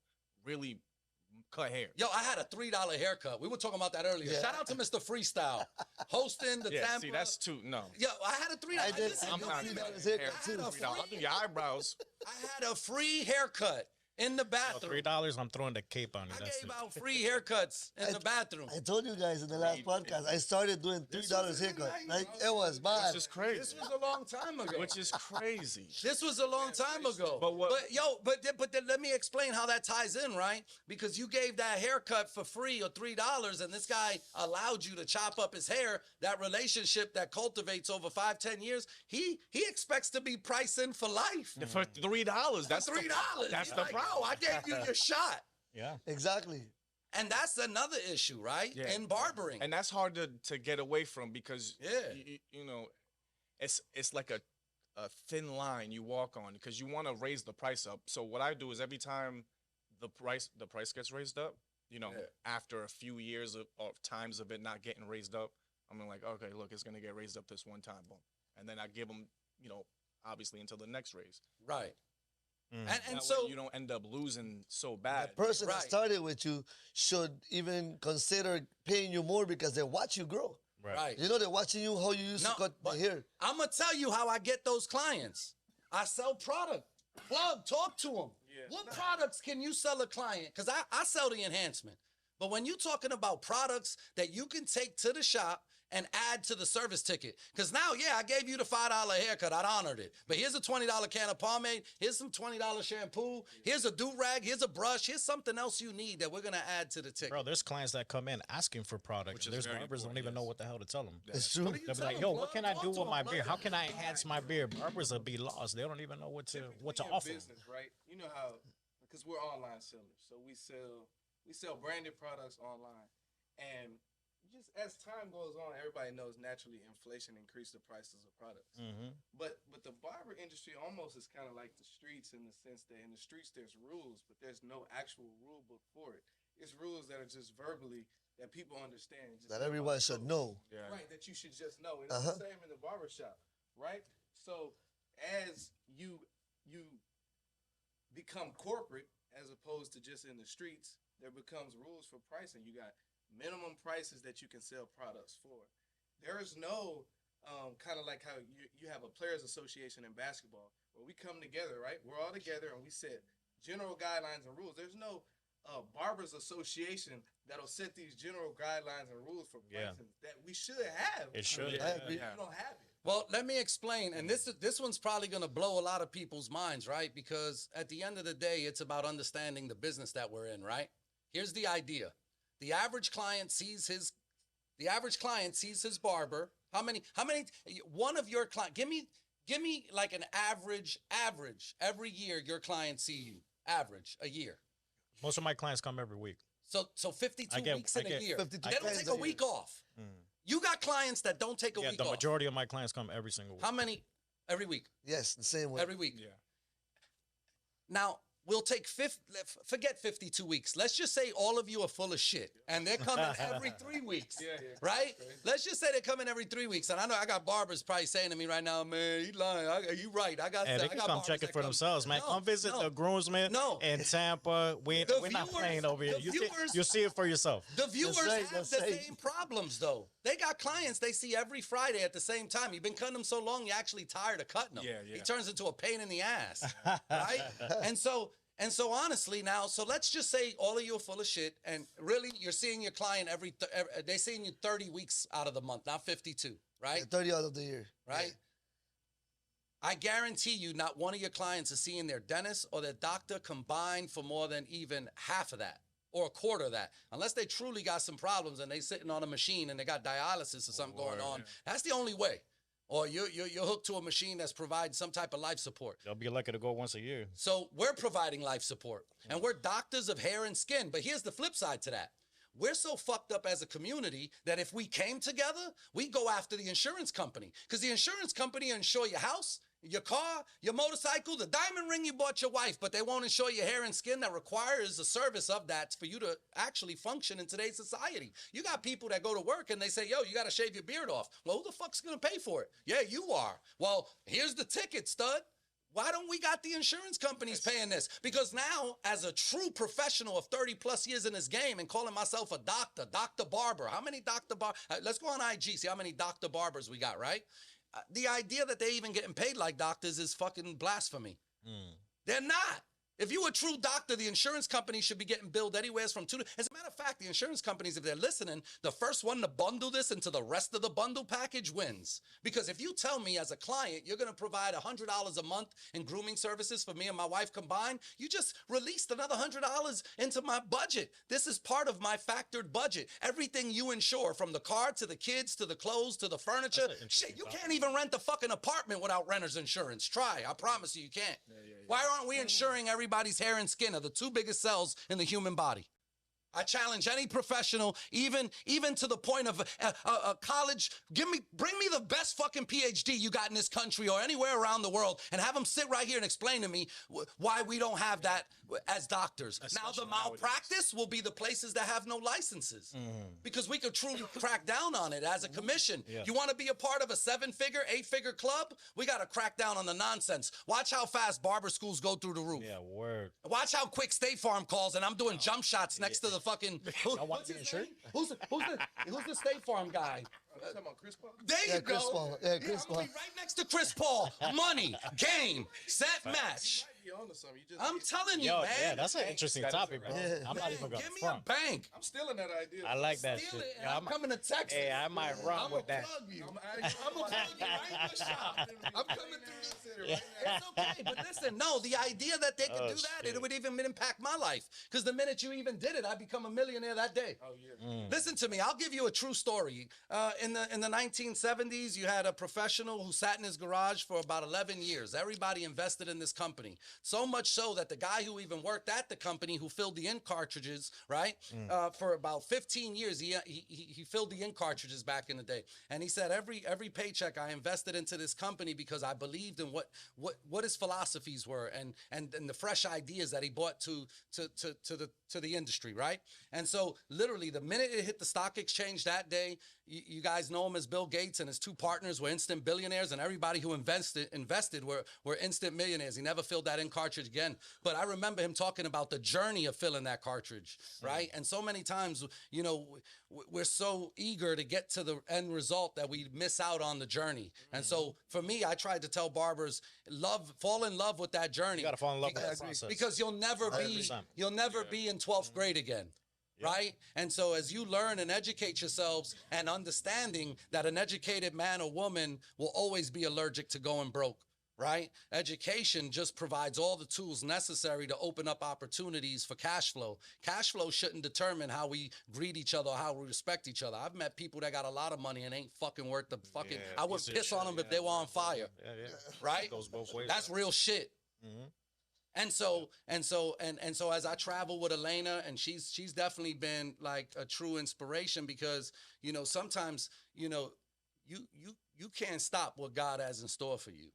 really cut hair. Yo, I had a $3 haircut. We were talking about that earlier. Yeah. Shout out to Mr. Freestyle, hosting the Yeah, Tampa. see, that's too, no. Yo, I had a $3. I did. Listen, I'm yo, not $3 doing haircut hair. too. $3. I'll do your eyebrows. I had a free haircut in the bathroom. $3, I'm throwing the cape on you. I That's gave it. out free haircuts in the bathroom. I told you guys in the last podcast, I started doing $3 haircut. Like, it was bad. Which is crazy. This was a long time ago. Which is crazy. This was a long time ago. But what- But let me explain how that ties in, right? Because you gave that haircut for free or $3, and this guy allowed you to chop up his hair. That relationship that cultivates over 5-10 years, he expects to be priced in for life. For $3, that's $3. That's He's the like, problem. Bro, I gave you your shot. Yeah. Exactly. And that's another issue, right? Yeah. In barbering. And that's hard to get away from because Yeah. you know, it's like a thin line you walk on because you want to raise the price up. So what I do is every time the price gets raised up, you know, Yeah. after a few years of times of it not getting raised up, I'm like, okay, look, it's gonna get raised up this one time, boom, and then I give them, you know, obviously until the next raise. Right. Mm. And That way so you don't end up losing so bad. The person that Right. started with you should even consider paying you more because they watch you grow. right. You know, they're watching you how you used No, to cut the but hair. I'm gonna tell you how I get those clients. I sell product. Plug, talk to them. What products can you sell a client? Because I sell the enhancement. But when you're talking about products that you can take to the shop and add to the service ticket. Because now, yeah, I gave you the $5 haircut. I honored it. But here's a $20 can of pomade. Here's some $20 shampoo. Here's a do-rag. Here's a brush. Here's something else you need that we're going to add to the ticket. Bro, there's clients that come in asking for products. Which is There's very barbers don't important, even know yes. what the hell to tell them. It's true. What do you They'll be tell like, them, yo, plug? what can I Talk do to with my them, beard? plug. How can I enhance my beard? Barbers will be lost. They don't even know what to Typically offer. in business, right? You know how, because we're online sellers, so we we sell branded products online, and just as time goes on, everybody knows naturally inflation increased the prices of products. But the barber industry almost is kind of like the streets in the sense that in the streets there's rules, but there's no actual rule book for it. It's rules that are just verbally that people understand. Just That everyone should know. Right, that you should just know. And it's the same in the barbershop, right? So as you become corporate as opposed to just in the streets, there becomes rules for pricing. You got minimum prices that you can sell products for. There is no kind of like how you have a players association in basketball where we come together, right? We're all together and we set general guidelines and rules. There's no barbers association that'll set these general guidelines and rules for pricing that we should have. It should. We don't have it. Well, let me explain, and this one's probably going to blow a lot of people's minds, right? Because at the end of the day, it's about understanding the business that we're in, right? Here's the idea: the average client sees his barber. How many? One of your clients. Give me like an average every year your clients see you. Average a year. Most of my clients come every week. So 52 weeks in a year. 52 They don't take a week off. You got clients that don't take a week The off. majority of my clients come every single week. How many? Every week. Yes, the same way. Every week. Yeah. Now, we'll take forget 52 weeks. Let's just say all of you are full of shit and they're coming every 3 weeks, right? Let's just say they're coming every 3 weeks. And I know I got barbers probably saying to me right now, man, you lying. You right. I got Hey, they can come check it for themselves, man. Come visit the Groomsmen in Tampa. We're not playing over here. You see it for yourself. The viewers have the say. same problems, though. They got clients they see every Friday at the same time. You've been cutting them so long, you're actually tired of cutting them. Yeah. He turns into a pain in the ass, right? And so honestly now, so let's just say all of you are full of shit, and really you're seeing your client they're seeing you 30 weeks out of the month, not 52, right? Yeah, 30 out of the year. Right? I guarantee you not one of your clients is seeing their dentist or their doctor combined for more than even half of that or a quarter of that, unless they truly got some problems and they sitting on a machine and they got dialysis or something going on. That's the only way. Or you're hooked to a machine that's providing some type of life support. They'll be lucky to go once a year. So we're providing life support, and we're doctors of hair and skin. But here's the flip side to that. We're so fucked up as a community that if we came together, we go after the insurance company. Because the insurance company will insure your house, your car, your motorcycle, the diamond ring you bought your wife, but they won't insure your hair and skin. That requires a service of that for you to actually function in today's society. You got people that go to work and they say, yo, you got to shave your beard off. Well, who the fuck's going to pay for it? Yeah, you are. Well, here's the ticket, stud. Why don't we got the insurance companies paying this? Because now, as a true professional of 30 plus years in this game and calling myself a doctor, Dr. Barber, how many Dr. Barber? Let's go on IG, see how many Dr. Barbers we got, right? The idea that they even getting paid like doctors is fucking blasphemy. They're not. If you a true doctor, the insurance company should be getting billed anywhere from $2. As a matter of fact, the insurance companies, if they're listening, the first one to bundle this into the rest of the bundle package wins. Because if you tell me as a client, you're going to provide $100 a month in grooming services for me and my wife combined, you just released another $100 into my budget. This is part of my factored budget. Everything you insure, from the car to the kids to the clothes to the furniture. Shit, you can't even rent a fucking apartment without renter's insurance. Try. I promise you can't. Why aren't we insuring everybody's hair and skin are the two biggest cells in the human body? I challenge any professional, even to the point of a college. Bring me the best fucking PhD you got in this country or anywhere around the world, and have them sit right here and explain to me why we don't have that as doctors. Now the malpractice will be the places that have no licenses, because we could truly crack down on it as a commission. You want to be a part of a 7-figure, 8-figure club? We got to crack down on the nonsense. Watch how fast barber schools go through the roof. Yeah, word. Watch how quick State Farm calls, and I'm doing jump shots next to the fucking. What's his name? Who's the State Farm guy? You talking about Chris Paul? There you go. Chris Paul. Yeah, Chris I'm gonna be right next to Chris Paul. Money, game, set, match. You onto something. You just I'm telling you, Yo, man. yeah, that's an interesting topic, bro. Yeah. I'm not even going Give me to front. a bank. I'm stealing that idea. I like that Steal shit. it, and Yeah, I'm coming to Texas. Hey, I might run with that. Plug you. I'm I'm gonna plug you right in the shop. I'm coming through this city right now. It's okay, but listen, no, the idea that they could do that, it would even impact my life. Because the minute you even did it, I become a millionaire that day. Oh yeah. Listen to me, I'll give you a true story. In the 1970s, you had a professional who sat in his garage for about 11 years. Everybody invested in this company. So much so that the guy who even worked at the company who filled the ink cartridges, right, for about 15 years, he filled the ink cartridges back in the day. And he said, every paycheck I invested into this company because I believed in what his philosophies were and the fresh ideas that he brought to the industry, right? And so literally the minute it hit the stock exchange that day, you guys know him as Bill Gates, and his two partners were instant billionaires, and everybody who invested were instant millionaires. He never filled that in cartridge again. But I remember him talking about the journey of filling that cartridge, right? And so many times, you know, we're so eager to get to the end result that we miss out on the journey. And so for me, I tried to tell barbers, fall in love with that journey. You got to fall in love with that process. Because you'll never be in 12th grade again. Right? And so as you learn and educate yourselves and understanding that an educated man or woman will always be allergic to going broke, right? Education just provides all the tools necessary to open up opportunities for cash flow. Cash flow shouldn't determine how we greet each other or how we respect each other. I've met people that got a lot of money and ain't fucking worth the fucking, I would piss on them if they were on fire. Right? It goes both ways. That's real shit. And so as I travel with Elena, and she's definitely been like a true inspiration because, you know, sometimes, you know, you can't stop what God has in store for you.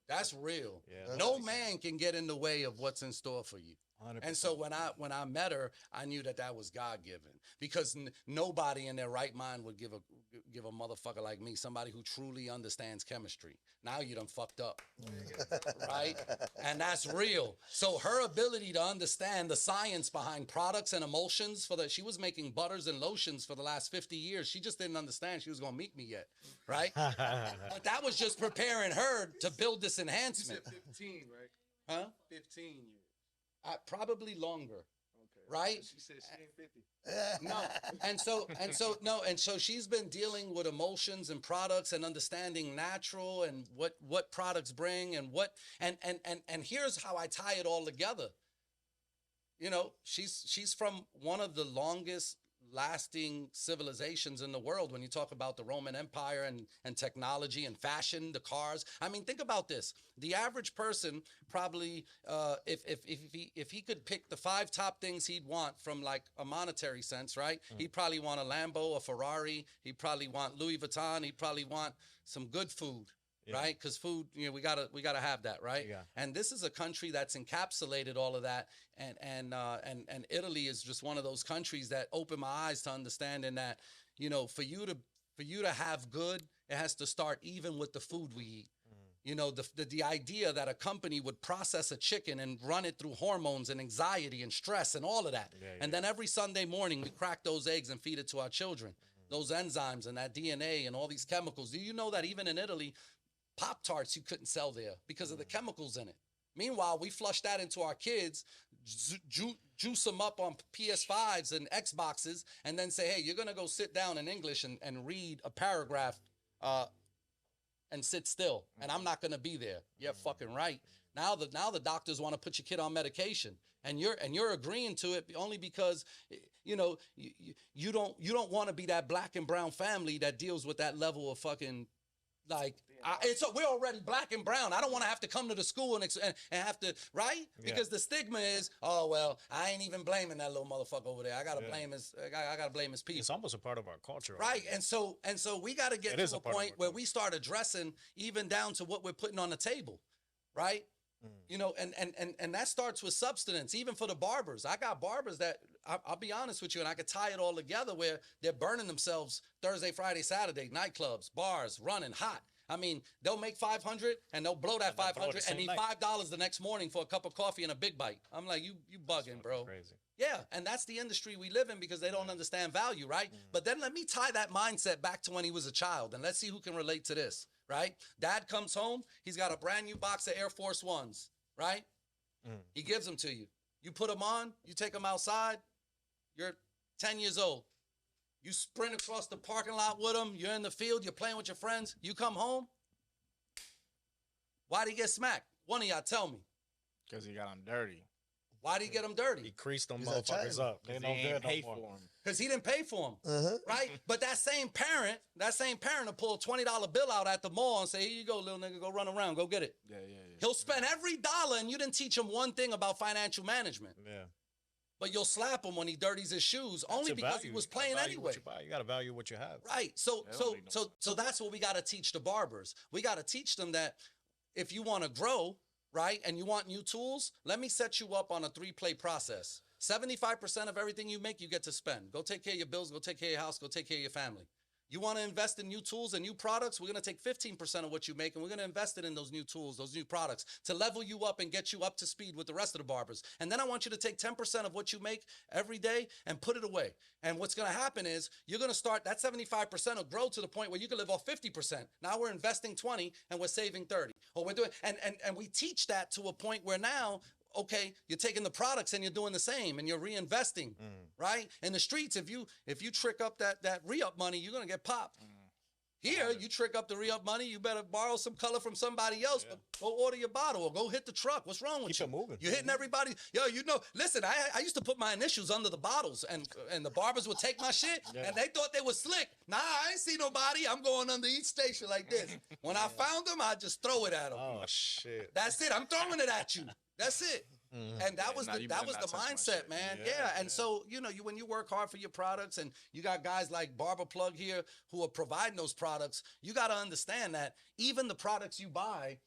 That's real. Yeah. No man can get in the way of what's in store for you. 100%. And so when I met her, I knew that was God given, because nobody in their right mind would give a motherfucker like me, somebody who truly understands chemistry. Now you done fucked up, right? And that's real. So her ability to understand the science behind products and emulsions she was making butters and lotions for the last 50 years. She just didn't understand she was gonna meet me yet, right? But that was just preparing her to build this enhancement. You said 15, right? Huh? 15 years. Probably longer. Okay. Right? She said she ain't 50. No, and so she's been dealing with emulsions and products and understanding natural and what products bring and here's how I tie it all together. You know, she's from one of the longest lasting civilizations in the world when you talk about the Roman Empire and technology and fashion, the cars. I mean, think about this. The average person probably, if he could pick the 5 top things he'd want from like a monetary sense, right? He'd probably want a Lambo, a Ferrari. He'd probably want Louis Vuitton. He'd probably want some good food. Right? Because food, you know, we gotta have that, right? Yeah. And this is a country that's encapsulated all of that, and Italy is just one of those countries that opened my eyes to understanding that, you know, for you to have good, it has to start even with the food we eat. You know, the idea that a company would process a chicken and run it through hormones and anxiety and stress and all of that, and then every Sunday morning we crack those eggs and feed it to our children. Those enzymes and that DNA and all these chemicals. Do you know that even in Italy, Pop-Tarts you couldn't sell there because of the chemicals in it? Meanwhile, we flush that into our kids, juice them up on PS5s and Xboxes, and then say, hey, you're going to go sit down in English and read a paragraph and sit still, and I'm not going to be there. You're fucking right. Now the doctors want to put your kid on medication, and you're agreeing to it only because, you know, you don't want to be that black and brown family that deals with that level of fucking, like, we're already black and brown. I don't want to have to come to the school and have to, right? Because the stigma is, oh, well, I ain't even blaming that little motherfucker over there. I gotta blame his people. It's almost a part of our culture, right? And so we got to get to a point where we start addressing even down to what we're putting on the table, right? You know, and that starts with substance, even for the barbers. I got barbers that, I'll be honest with you, and I could tie it all together, where they're burning themselves Thursday, Friday, Saturday, nightclubs, bars, running hot. I mean, they'll make 500 and they'll blow that 500 and need $5 the next morning for a cup of coffee and a big bite. I'm like, you bugging, bro. Crazy. Yeah, and that's the industry we live in because they don't understand value, right? But then let me tie that mindset back to when he was a child, and let's see who can relate to this, right? Dad comes home, he's got a brand new box of Air Force Ones, right? He gives them to you. You put them on, you take them outside, you're 10 years old. You sprint across the parking lot with them, you're in the field, you're playing with your friends, you come home. Why'd he get smacked? One of y'all tell me. Because he got him dirty. Why did he get them He dirty? creased them He's a motherfuckers child. up. They They no ain't good no pay more. for him. Because he didn't pay for them, right? But that same parent will pull a $20 bill out at the mall and say, here you go, little nigga, go run around, go get it. Yeah. He'll spend every dollar and you didn't teach him one thing about financial management. Yeah. But you'll slap him when he dirties his shoes only That's a because value. he was You gotta playing value anyway. what you buy. You got to value what you have. Right. So That so don't make no so so that's what we got to teach the barbers. We got to teach them that if you want to grow, right, and you want new tools, let me set you up on a 3-play process. 75% of everything you make, you get to spend. Go take care of your bills, go take care of your house, go take care of your family. You want to invest in new tools and new products? We're going to take 15% of what you make and we're going to invest it in those new tools, those new products to level you up and get you up to speed with the rest of the barbers. And then I want you to take 10% of what you make every day and put it away. And what's going to happen is you're going to start, that 75% will grow to the point where you can live off 50%. Now we're investing 20 and we're saving 30. Or we're doing, and we teach that to a point where now, okay, you're taking the products and you're doing the same and you're reinvesting, right? In the streets, if you trick up that re-up money, you're gonna get popped. Here, you trick up the re-up money, you better borrow some color from somebody else, but go order your bottle or go hit the truck. What's wrong with Keep you? it moving. You're hitting everybody. Yo, listen, I used to put my initials under the bottles and the barbers would take my shit and they thought they was slick. Nah, I ain't see nobody. I'm going under each station like this. When I found them, I just throw it at them. Oh shit. That's it. I'm throwing it at you. That's it. And that was nah, you the better not touch my mindset, shit. man. Yeah. And so, when you work hard for your products and you got guys like Barber Plug here who are providing those products, you got to understand that even the products you buy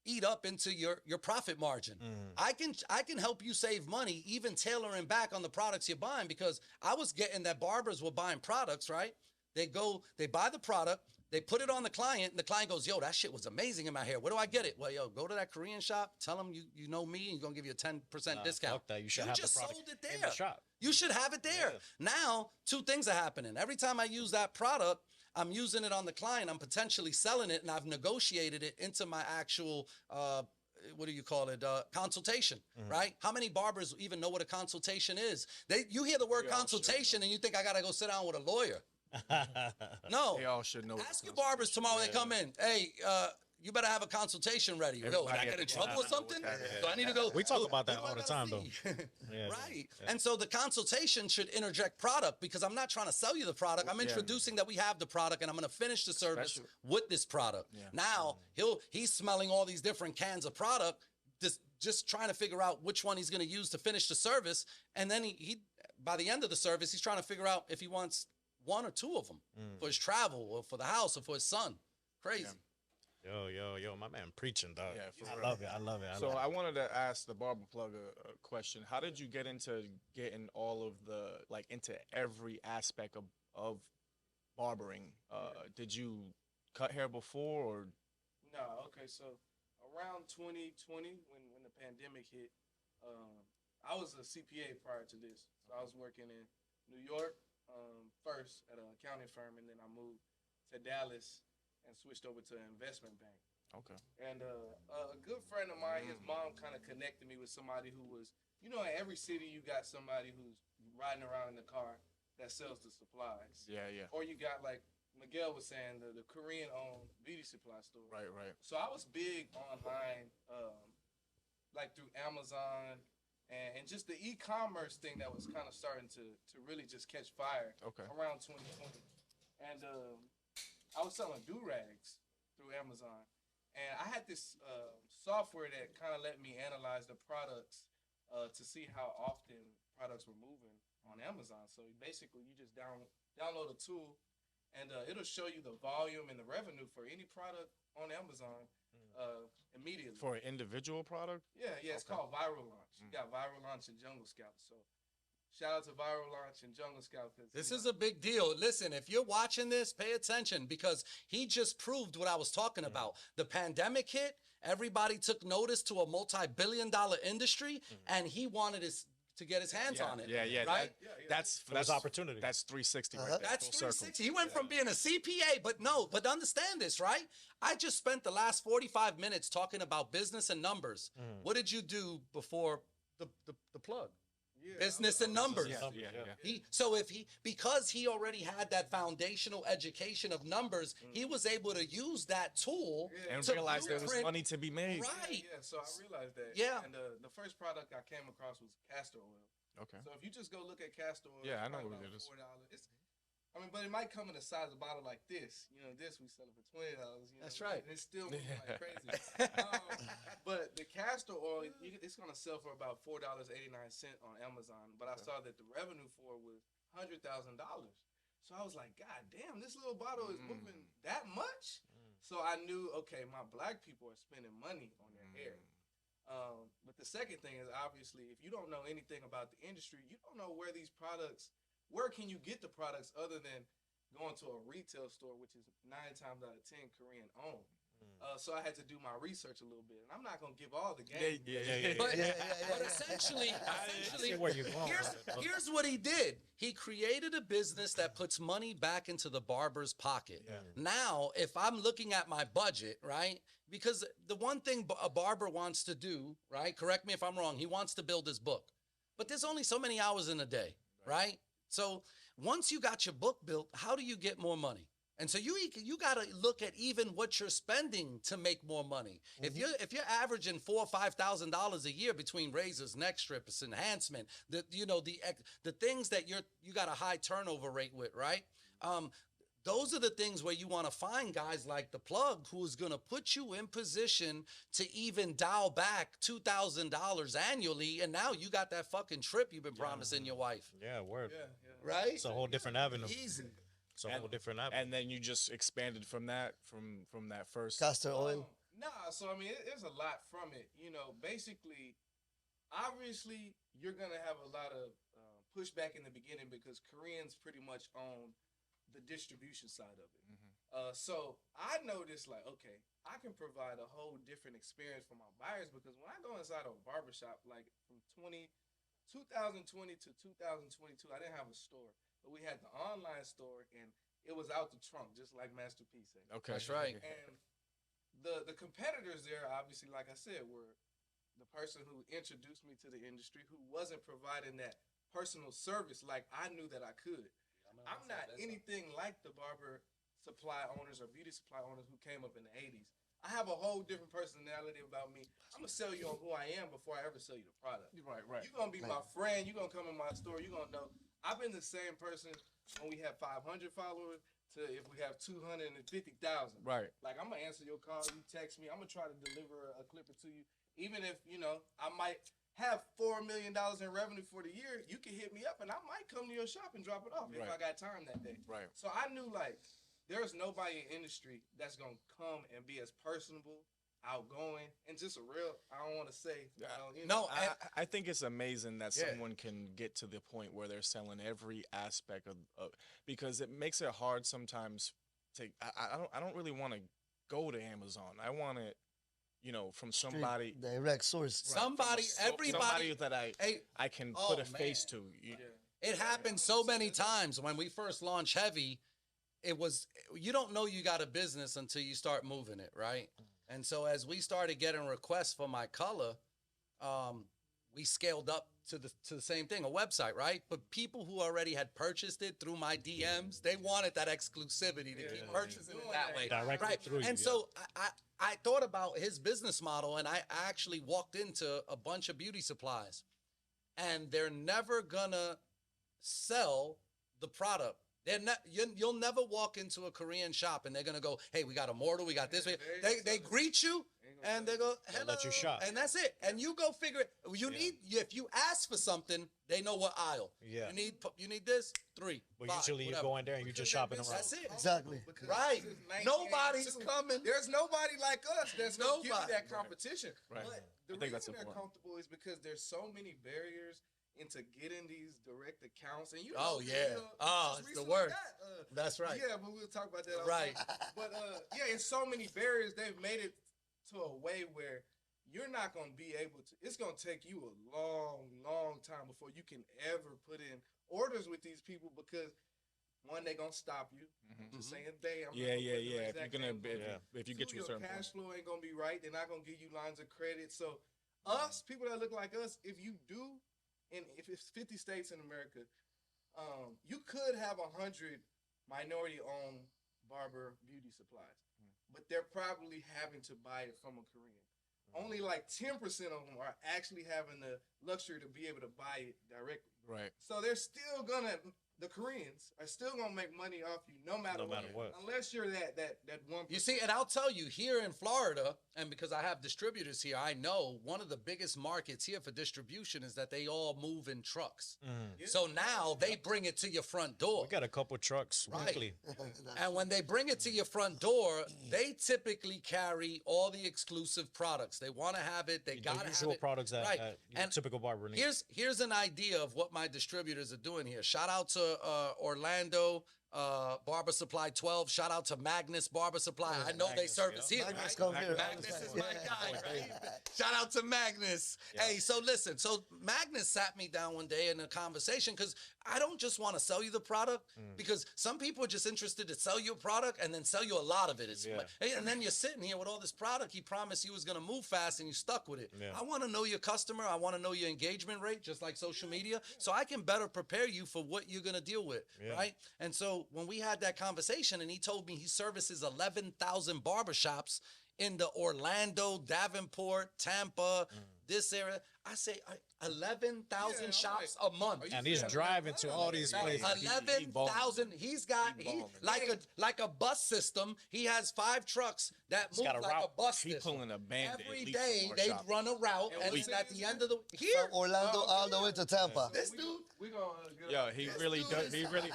eat up into your profit margin. I can help you save money, even tailoring back on the products you're buying, because I was getting that barbers were buying products, right? They buy the product, they put it on the client, and the client goes, yo, that shit was amazing in my hair. Where do I get it? Well, yo, go to that Korean shop, tell them you know me, and he's going to give you a 10% discount. Fuck that. You should have just the product sold it in there. the shop. You should have it there. Now, 2 things are happening. Every time I use that product, I'm using it on the client. I'm potentially selling it, and I've negotiated it into my actual what do you call it? Consultation, right? How many barbers even know what a consultation is? You hear the word consultation and you think I got to go sit down with a lawyer. No. They all should know. Ask your barbers tomorrow when they come in. Hey, you better have a consultation ready. Yo, did I get in trouble or something? Do I need to go? We talk about that who do I all the gotta time, though. see? Yeah, Right. And so the consultation should interject product, because I'm not trying to sell you the product. I'm introducing that we have the product and I'm going to finish the service with this product. Now he's smelling all these different cans of product, just trying to figure out which one he's going to use to finish the service. And then he by the end of the service, he's trying to figure out if he wants 1 or 2 of them for his travel or for the house or for his son. Crazy. Yo, my man preaching, dog. Yeah, for I real. love it. So I wanted to ask the Barber Plug a question. How did you get into getting all of into every aspect of barbering? Did you cut hair before or? No, okay. So around 2020, when the pandemic hit, I was a CPA prior to this. So I was working in New York first at an accounting firm, and then I moved to Dallas and switched over to an investment bank. Okay. And a good friend of mine, his mom kind of connected me with somebody who was, in every city you got somebody who's riding around in the car that sells the supplies. Yeah. Or you got, like Miguel was saying, the Korean-owned beauty supply store. Right. So I was big online, like through Amazon and just the e-commerce thing that was kind of starting to really just catch fire around 2020. And I was selling do-rags through Amazon. And I had this software that kind of let me analyze the products to see how often products were moving on Amazon. So basically, you just download a tool, and it'll show you the volume and the revenue for any product on Amazon immediately. For an individual product? Yeah, it's called Viral Launch. You got Viral Launch and Jungle Scout. So shout out to Viral Launch and Jungle Scout. This is a big deal. Listen, if you're watching this, pay attention, because he just proved what I was talking about. The pandemic hit, everybody took notice to a multi-billion-dollar industry, and he wanted to get his hands on it. Yeah. Right? That's opportunity. That's 360 right there. That's Full circle. 360. He went from being a CPA, but understand this, right? I just spent the last 45 minutes talking about business and numbers. What did you do before the plug? business and numbers. Yeah. Because he already had that foundational education of numbers, he was able to use that tool And to realize there was blueprint- money to be made. Right. Yeah, so I realized that. Yeah. And the first product I came across was castor oil. Okay. So if you just go look at castor oil, Yeah, I it's know probably what it about is. $4. But it might come in a size of bottle like this. This we sell it for $20. That's right. And it's still moving like crazy. But the castor oil, it's gonna sell for about $4.89 on Amazon. But I saw that the revenue for it was $100,000. So I was like, God damn, this little bottle is moving that much. So I knew, okay, my black people are spending money on their hair. But the second thing is, obviously, if you don't know anything about the industry, you don't know where these products. Where can you get the products other than going to a retail store, which is 9 times out of 10 Korean owned? So I had to do my research a little bit, and I'm not gonna give all the game. But essentially, where you're going with it. here's what he did. He created a business that puts money back into the barber's pocket. Now, if I'm looking at my budget, right? Because the one thing a barber wants to do, right? Correct me if I'm wrong. He wants to build his book, but there's only so many hours in a day, right? So once you got your book built, how do you get more money? And so you got to look at even what you're spending to make more money. If you're averaging $4,000 or $5,000 a year between razors, neck strips, enhancement, the things that you got a high turnover rate with, right? Those are the things where you want to find guys like the plug who's going to put you in position to even dial back $2,000 annually. And now you got that fucking trip you've been promising your wife. Yeah, word. Right? It's a whole different avenue. Easy. It's a whole different avenue. And then you just expanded from that first. Castor oil. So there's a lot from it. Basically, obviously, you're gonna have a lot of pushback in the beginning because Koreans pretty much own the distribution side of it. So I noticed, like, okay, I can provide a whole different experience for my buyers because when I go inside of a barbershop, like from 2020 to 2022, I didn't have a store. But we had the online store, and it was out the trunk, just like Master P said. Okay. That's right. And the competitors there, obviously, like I said, were the person who introduced me to the industry, who wasn't providing that personal service like I knew that I could. I'm not anything like the barber supply owners or beauty supply owners who came up in the 80s. I have a whole different personality about me. I'm going to sell you on who I am before I ever sell you the product. Right. You're going to be my friend. You're going to come in my store. You're going to know. I've been the same person when we have 500 followers to if we have 250,000. Right. Like, I'm going to answer your call. You text me. I'm going to try to deliver a clipper to you. Even if, I might have $4 million in revenue for the year, you can hit me up and I might come to your shop and drop it off if I got time that day. Right. So I knew, like, there's nobody in industry that's going to come and be as personable, outgoing, and just a real, I don't want to say. I think it's amazing that someone can get to the point where they're selling every aspect of because it makes it hard sometimes to, I don't really want to go to Amazon. I want it, from somebody. Direct source. Somebody, everybody. Somebody that I can put a face to. It happened so many times when we first launched Hevie. It was, you don't know you got a business until you start moving it, right? And so as we started getting requests for my color, we scaled up to the same thing, a website, right? But people who already had purchased it through my DMs, they wanted that exclusivity to keep purchasing it that way, Directly right? through you, And so I thought about his business model, and I actually walked into a bunch of beauty supplies, and they're never gonna sell the product. You'll never walk into a Korean shop and they're gonna go, "Hey, we got a mortar, we got this." They greet you and they go, "Hello," let you shop. and that's it. And you go figure it. If you ask for something, they know what aisle. Yeah. You need this 3. But 5, usually you whatever. go in there and you're just shopping around. That's it. Exactly. Because Right. this is 1982. Nobody's coming. There's nobody like us that's gonna give you Nobody. that competition. Right. But the I think that's reason they're important. comfortable is because there's so many barriers into getting these direct accounts, and Oh, yeah. just It's the recently worst. got, That's right. Yeah, but we'll talk about that. Right. But it's so many barriers. They've made it to a way where you're not gonna be able to. It's gonna take you a long time before you can ever put in orders with these people because one, they gonna stop you. Just saying, I'm not Yeah. gonna put the If you're exact gonna, name on it. if you get Two, to a your certain cash point. flow ain't gonna be right. They're not gonna give you lines of credit. So us, people that look like us, if you do if it's 50 states in America, you could have 100 minority-owned barber beauty supplies, but they're probably having to buy it from a Korean. Only like 10% of them are actually having the luxury to be able to buy it directly. Right. So they're still the Koreans are still gonna make money off you no matter what. Unless you're that 1%. You see, and I'll tell you, here in Florida, and because I have distributors here, I know one of the biggest markets here for distribution is that they all move in trucks. So now they bring it to your front door. We got a couple trucks weekly. And when they bring it to your front door, they typically carry all the exclusive products. They want to have it. They got to have usual it. products that, Right. that And typical barber needs. Here's an idea of what my distributors are doing here. Shout out to Orlando Barber Supply 12. Shout out to Magnus Barber Supply. I know they service here. Magnus, Right? come here. Magnus is my guy, right? Shout out to Magnus. Hey, so listen. So Magnus sat me down one day in a conversation because I don't just want to sell you the product because some people are just interested to sell you a product and then sell you a lot of it. And then you're sitting here with all this product he promised you was going to move fast and you stuck with it. I want to know your customer. I want to know your engagement rate, just like social media, so I can better prepare you for what you're going to deal with, right? And so when we had that conversation and he told me he services 11,000 barbershops in the Orlando, Davenport, Tampa, this area, I say 11,000 shops a month. And he's driving to all these places. 11,000. He's got like a bus system. He has 5 trucks that move got a like route. a bus He system. pulling a bandit. Every at least day from our they shop. run a route, and then at the end of the From here, Orlando all the way to Tampa. this dude. We gonna get Yo, he really does. He really.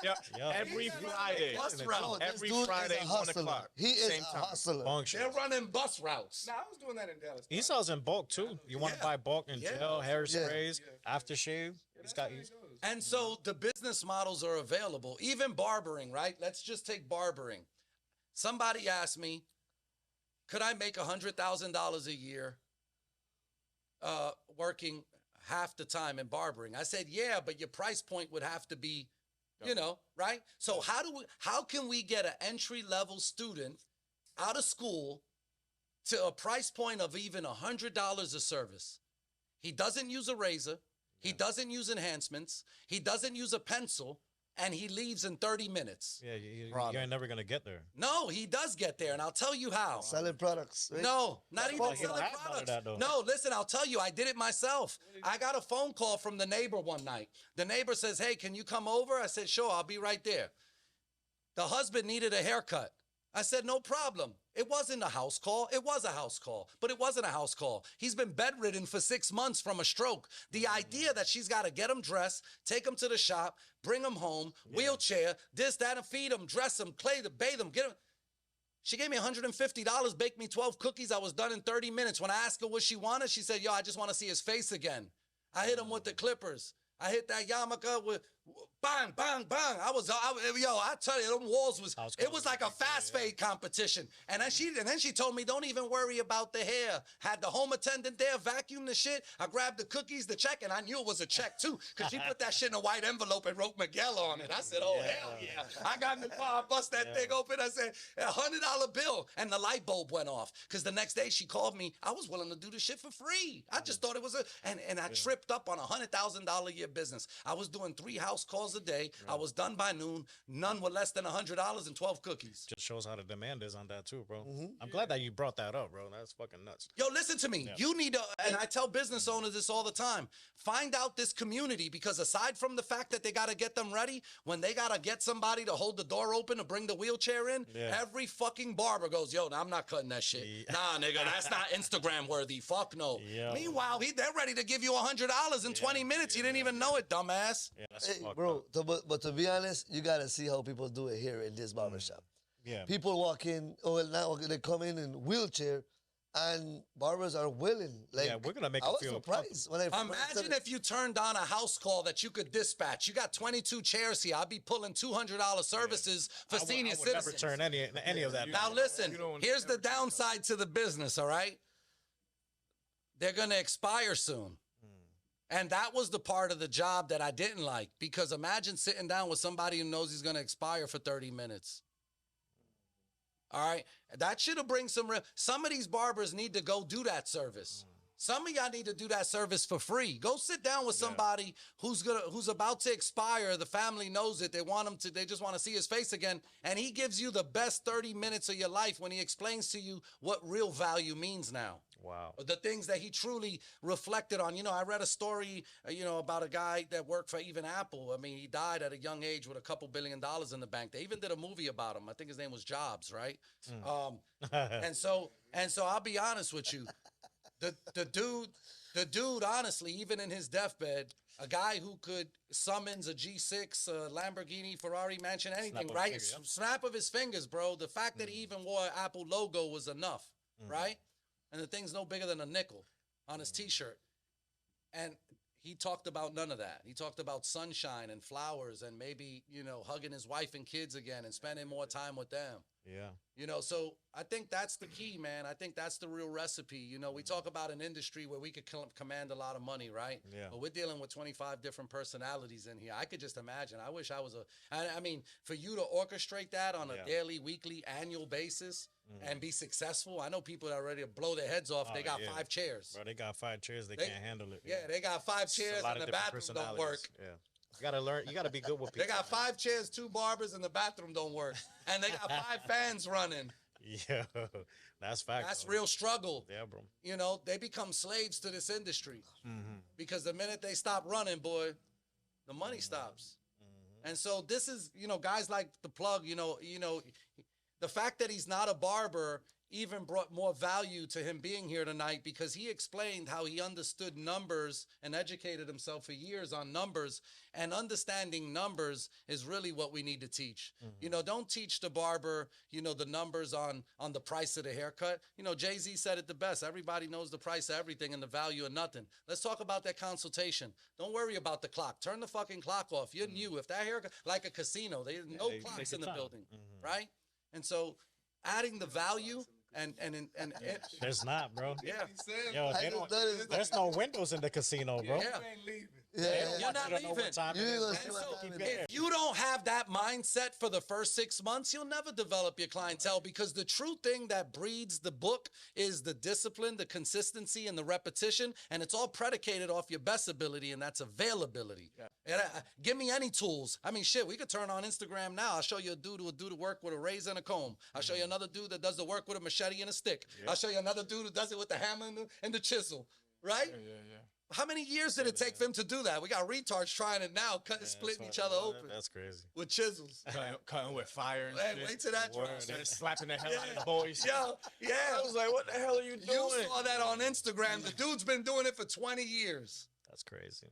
Yeah. Every Friday. Bus route. This Every dude Friday, is a 1 hustler. o'clock. He is Same a time. hustler. Function. They're running bus routes. Nah, I was doing that in Dallas. He sells in bulk too. You want to buy bulk in gel, hairsprays, aftershave. He's got. And so the business models are available, even barbering, right? Let's just take barbering. Somebody asked me, could I make $100,000 a year working half the time in barbering? I said, yeah, but your price point would have to be, you know, right? So how can we get an entry-level student out of school to a price point of even $100 a service? He doesn't use a razor. He doesn't use enhancements. He doesn't use a pencil, and he leaves in 30 minutes. Yeah, you ain't never gonna get there. No, he does get there, and I'll tell you how. Selling products. Right? No, not even he don't selling have none of products. that, though. No, listen, I'll tell you, I did it myself. I got a phone call from the neighbor one night. The neighbor says, hey, can you come over? I said, sure, I'll be right there. The husband needed a haircut. I said, no problem. It wasn't a house call. It was a house call, but it wasn't a house call. He's been bedridden for 6 months from a stroke. The idea that she's got to get him dressed, take him to the shop, bring him home, wheelchair, this, that, and feed him, dress him, bathe him, get him. She gave me $150, baked me 12 cookies. I was done in 30 minutes. When I asked her what she wanted, she said, yo, I just want to see his face again. I hit him with the clippers. I hit that yarmulke with bang, bang, bang. I tell you, them walls it was like a fast fade competition. And then she told me, don't even worry about the hair. Had the home attendant there vacuum the shit. I grabbed the cookies, the check, and I knew it was a check too, because she put that shit in a white envelope and wrote Miguel on it. I said, oh, hell yeah. I got in the car, I bust that thing open. I said, $100 bill. And the light bulb went off. Because the next day she called me. I was willing to do the shit for free. I just thought it was and I tripped up on a $100,000 a year business. I was doing 3 house calls a day. I was done by noon. None were less than $100 and 12 cookies. Just shows how the demand is on that too, bro. I'm glad that you brought that up, bro. That's fucking nuts. Yo, listen to me. You need to, and I tell business owners this all the time, find out this community, because aside from the fact that they got to get them ready, when they got to get somebody to hold the door open to bring the wheelchair in, every fucking barber goes, yo, I'm not cutting that shit. Nah, nigga, that's not Instagram worthy. Fuck no. Meanwhile, they're ready to give you $100 in 20 minutes. You didn't even know it, dumbass. Yeah, that's Hey, fucked bro, up. but to be honest, you gotta see how people do it here in this barbershop. Yeah. People walk in, now they come in wheelchair, and barbers are willing. Like, Yeah, we're gonna make I them was feel surprised when I Imagine if you turned on a house call that you could dispatch. You got 22 chairs here. I'd be pulling $200 services for senior I would never citizens. turn any of that Now down. listen, here's the downside to the business, all right? They're going to expire soon. And that was the part of the job that I didn't like, because imagine sitting down with somebody who knows he's going to expire for 30 minutes. All right? That should have bring some of these barbers need to go do that service. Some of y'all need to do that service for free. Go sit down with somebody who's about to expire. The family knows it. They want him to. They just want to see his face again. And he gives you the best 30 minutes of your life when he explains to you what real value means now. Wow. The things that he truly reflected on. You know, I read a story, about a guy that worked for even Apple. I mean, he died at a young age with a couple $2 billion in the bank. They even did a movie about him. I think his name was Jobs, right? And so I'll be honest with you. The dude, honestly, even in his deathbed, a guy who could summons a G6, a Lamborghini, Ferrari, mansion, anything, right? Snap of his fingers, bro. The fact that he even wore an Apple logo was enough, right? And the thing's no bigger than a nickel on his T-shirt. And he talked about none of that. He talked about sunshine and flowers and maybe, hugging his wife and kids again and spending more time with them. Yeah. So I think that's the key, man. I think that's the real recipe. We talk about an industry where we could command a lot of money, right? Yeah. But we're dealing with 25 different personalities in here. I could just imagine. I wish I was I mean, for you to orchestrate that on a daily, weekly, annual basis and be successful. I know people that are ready to blow their heads off. They got 5 chairs. Bro, they got 5 chairs. They can't handle it. Yeah, they got 5 chairs and the bathroom don't work. Yeah. You gotta learn. You gotta be good with people. They got 5 chairs, 2 barbers, and the bathroom don't work. And they got 5 fans running. Yeah, that's fact. That's bro. real struggle. Yeah, bro. They become slaves to this industry. Because the minute they stop running, boy, the money stops. And so this is, guys like the plug, the fact that he's not a barber even brought more value to him being here tonight because he explained how he understood numbers and educated himself for years on numbers, and understanding numbers is really what we need to teach. Don't teach the barber, the numbers on the price of the haircut. Jay-Z said it the best. Everybody knows the price of everything and the value of nothing. Let's talk about that consultation. Don't worry about the clock. Turn the fucking clock off. You're new. If that haircut, like a casino, there's no clocks in the building, right? And so adding the value and there's not, bro. Yeah. Yo, there's no windows in the casino, bro. Yeah. You ain't leaving. You're not leaving. If you don't have that mindset for the first 6 months, you'll never develop your clientele, because the true thing that breeds the book is the discipline, the consistency, and the repetition. And it's all predicated off your best ability, and that's availability. And give me any tools. I mean, shit, we could turn on Instagram now. I'll show you a dude who will do the work with a razor and a comb. I'll show you another dude that does the work with a machete and a stick. I'll show you another dude who does it with the hammer and the chisel. Right? Yeah. How many years did it take for him to do that? We got retards trying it now, splitting each other open. That's crazy. With chisels. Cutting with fire and Hey, shit. wait till that drops. Started slapping the hell out of the boys. Yo, yeah. I was like, what the hell are you doing? You saw that on Instagram. The dude's been doing it for 20 years. That's crazy.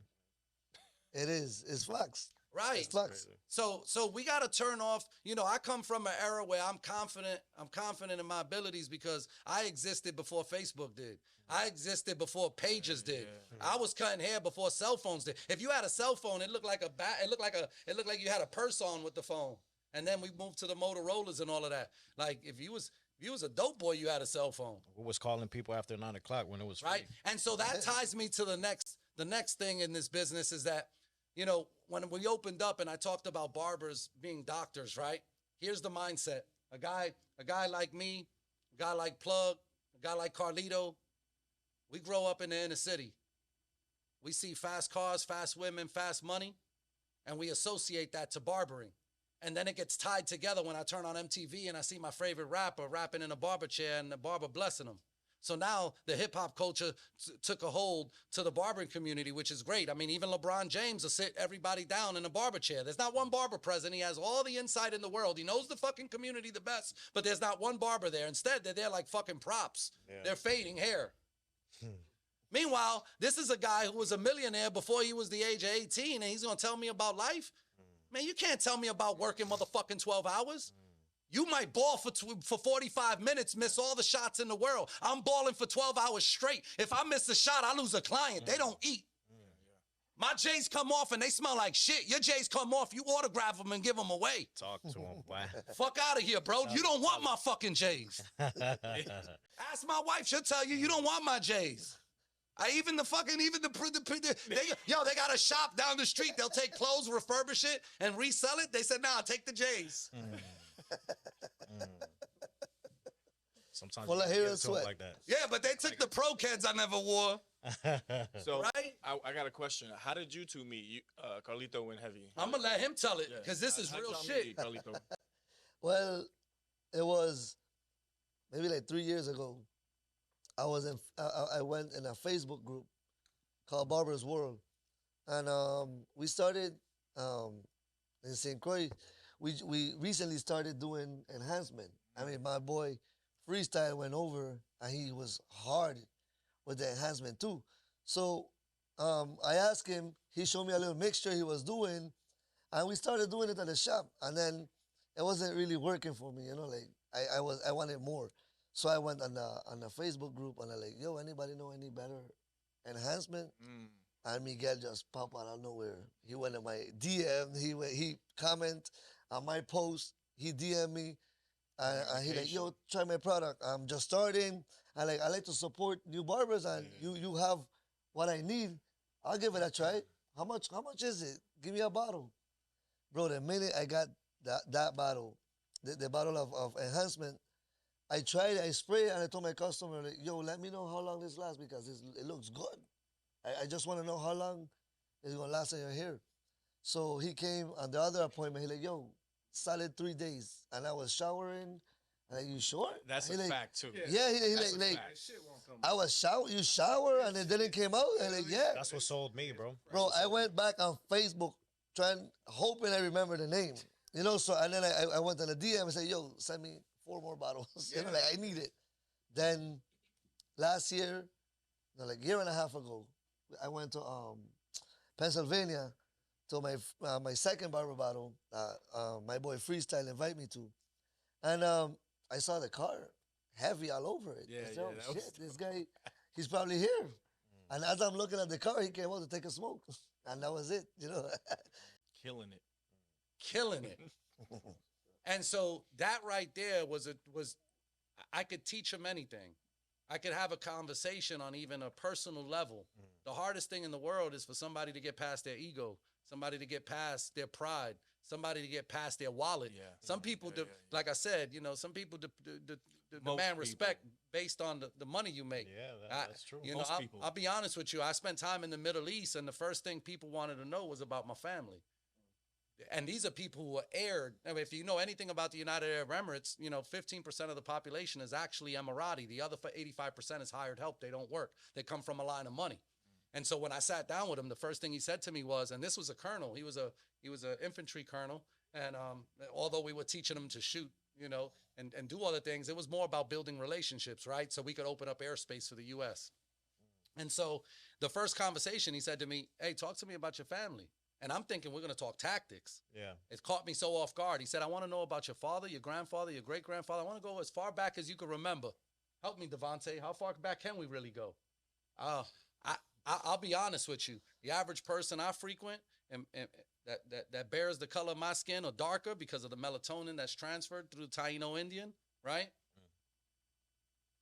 It is. It's flux. Right. It's flux. So we got to turn off. I come from an era where I'm confident in my abilities because I existed before Facebook did. I existed before pages did. I was cutting hair before cell phones did. If you had a cell phone, it looked like you had a purse on with the phone. And then we moved to the Motorola's and all of that. Like if you was a dope boy, you had a cell phone. Who was calling people after 9 o'clock when it was free? Right. And so that ties me to the next thing in this business is that, when we opened up and I talked about barbers being doctors, right? Here's the mindset. A guy like me, a guy like Plug, a guy like Carlito, we grow up in the inner city. We see fast cars, fast women, fast money, and we associate that to barbering. And then it gets tied together when I turn on MTV and I see my favorite rapper rapping in a barber chair and the barber blessing him. So now the hip hop culture took a hold to the barbering community, which is great. I mean, even LeBron James will sit everybody down in a barber chair. There's not one barber present. He has all the insight in the world. He knows the fucking community the best, but there's not one barber there. Instead, they're there like fucking props. Yeah. They're fading hair. Meanwhile, this is a guy who was a millionaire before he was the age of 18, and he's going to tell me about life? Man, you can't tell me about working motherfucking 12 hours. You might ball for 45 minutes, miss all the shots in the world. I'm balling for 12 hours straight. If I miss a shot, I lose a client. They don't eat. My J's come off and they smell like shit. Your J's come off, you autograph them and give them away. Talk to him. Wow. Fuck out of here, bro. You don't want my fucking J's. Ask my wife. She'll tell you don't want my J's. They got a shop down the street. They'll take clothes, refurbish it, and resell it. They said, nah, take the J's. Sometimes Full you of gotta hair give and it to 'em sweat. like that. Yeah, but they took the pro kids I never wore. So Right? I got a question. How did you two meet, Carlito and Hevie? I'm gonna let him tell it Yeah. because this is How'd real y'all shit. meet, Carlito? Well, it was maybe like 3 years ago. I went in a Facebook group called Barber's World, and we started in St. Croix. We recently started doing enhancement. I mean, my boy Freestyle went over, and he was hard with the enhancement too. So I asked him. He showed me a little mixture he was doing, and we started doing it at the shop. And then it wasn't really working for me. You know, like I wanted more. So I went on the Facebook group and I like, yo, anybody know any better enhancement? And Miguel just popped out of nowhere. He went in my DM. He comment on my post. He DM me. And he like, yo, try my product. I'm just starting. I like to support new barbers, and you have what I need. I'll give it a try. How much is it? Give me a bottle. Bro, the minute I got that bottle, the bottle of enhancement, I tried it, I sprayed it, and I told my customer, like, yo, let me know how long this lasts because it looks good. I just want to know how long it's going to last in your hair. So he came on the other appointment. He like, yo, solid 3 days. And I was showering. I'm like, you sure? That's He a like, fact too. Yeah, he That's a like, fact. Shit won't come I was you shower and it didn't came out? And like, yeah. That's what sold me, bro. Bro, I went back on Facebook hoping I remember the name. You know, so, and then I went on the DM and said, yo, send me 4 more bottles. You know, like, I need it. Then last year, no, like a year and a half ago, I went to Pennsylvania to my second barber battle. My boy Freestyle invited me to. And I saw the car, heavy all over it. Yeah, I said, yeah, oh, that was shit, this guy, he's probably here. And as I'm looking at the car, he came out to take a smoke. And that was it, you know. Killing it. Killing it. And so that right there was I could teach him anything. I could have a conversation on even a personal level. The hardest thing in the world is for somebody to get past their ego, somebody to get past their pride, somebody to get past their wallet. Yeah. Some people, like I said, you know, some people demand respect based on the money you make. Yeah, that's true. You know, Most people. I'll be honest with you. I spent time in the Middle East, and the first thing people wanted to know was about my family. And these are people who are heired. I mean, if you know anything about the United Arab Emirates, you know, 15% of the population is actually Emirati. The other 85% is hired help. They don't work. They come from a line of money. And so when I sat down with him, the first thing he said to me was, and this was a colonel. He was a infantry colonel. And although we were teaching him to shoot, you know, and do other things, it was more about building relationships, right? So we could open up airspace for the U.S. And so the first conversation, he said to me, hey, talk to me about your family. And I'm thinking we're going to talk tactics. Yeah. It caught me so off guard. He said, I want to know about your father, your grandfather, your great-grandfather. I want to go as far back as you can remember. Help me, Devontae. How far back can we really go? I'll be honest with you. The average person I frequent and that bears the color of my skin or darker because of the melatonin that's transferred through the Taino Indian, right?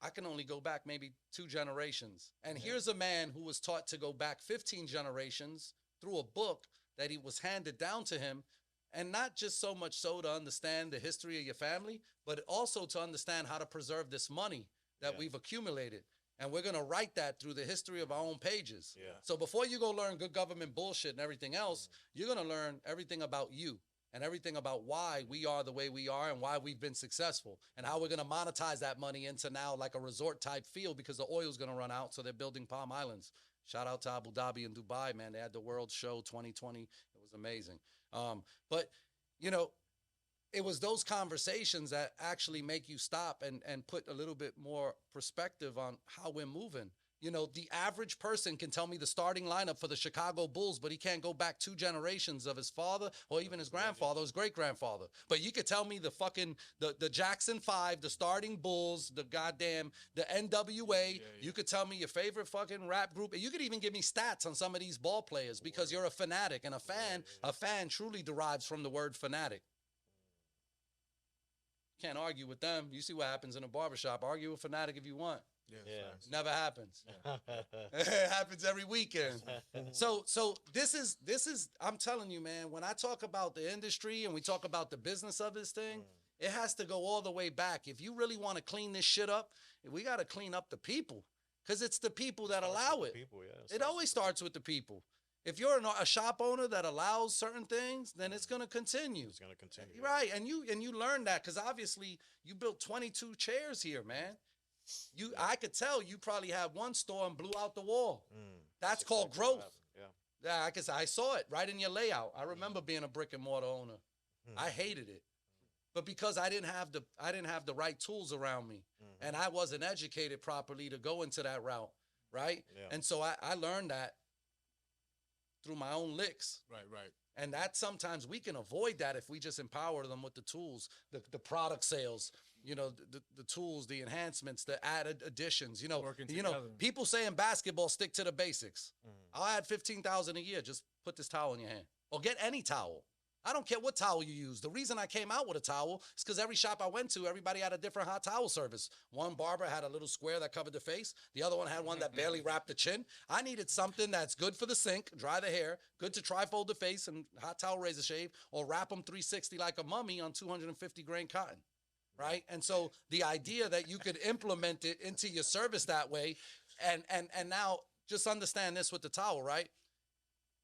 I can only go back maybe 2 generations. And here's a man who was taught to go back 15 generations through a book that he was handed down to him, and not just so much so to understand the history of your family, but also to understand how to preserve this money that we've accumulated. And we're going to write that through the history of our own pages. Yeah. So before you go learn good government bullshit and everything else, you're going to learn everything about you and everything about why we are the way we are and why we've been successful and how we're going to monetize that money into now like a resort type field because the oil's going to run out. So they're building Palm Islands. Shout out to Abu Dhabi and Dubai, man. They had the World Show 2020. It was amazing. But, you know, it was those conversations that actually make you stop and put a little bit more perspective on how we're moving. You know, the average person can tell me the starting lineup for the Chicago Bulls, but he can't go back 2 generations of his father or even his grandfather, his great-grandfather. But you could tell me the Jackson 5, the starting Bulls, the NWA. You could tell me your favorite fucking rap group. And you could even give me stats on some of these ball players because you're a fanatic. And a fan truly derives from the word fanatic. Can't argue with them. You see what happens in a barbershop. Argue with fanatic if you want. Yeah. Never happens. It happens every weekend. So this is I'm telling you, man, when I talk about the industry and we talk about the business of this thing, It has to go all the way back. If you really want to clean this shit up, we got to clean up the people, because it's the people that allow it. People, yeah. It always starts with the people. If you're a shop owner that allows certain things, then it's going to continue. It's gonna continue. Right, and you learn that because obviously you built 22 chairs here, man. I could tell you probably had one store and blew out the wall. That's called exactly what growth. happened, Yeah. Yeah, I saw it right in your layout. I remember being a brick and mortar owner. I hated it, but because I didn't have the right tools around me, and I wasn't educated properly to go into that route, right? Yeah. And so I learned that through my own licks. Right. And that sometimes we can avoid that if we just empower them with the tools, the product sales, the tools, the enhancements, the added additions. Working together. People say in basketball, stick to the basics. I'll add $15,000 a year. Just put this towel in your hand, or get any towel. I don't care what towel you use. The reason I came out with a towel is because every shop I went to, everybody had a different hot towel service. One barber had a little square that covered the face. The other one had one that barely wrapped the chin. I needed something that's good for the sink, dry the hair, good to trifold the face and hot towel razor shave, or wrap them 360 like a mummy on 250 grain cotton, right? And so the idea that you could implement it into your service that way, and now just understand this with the towel, right?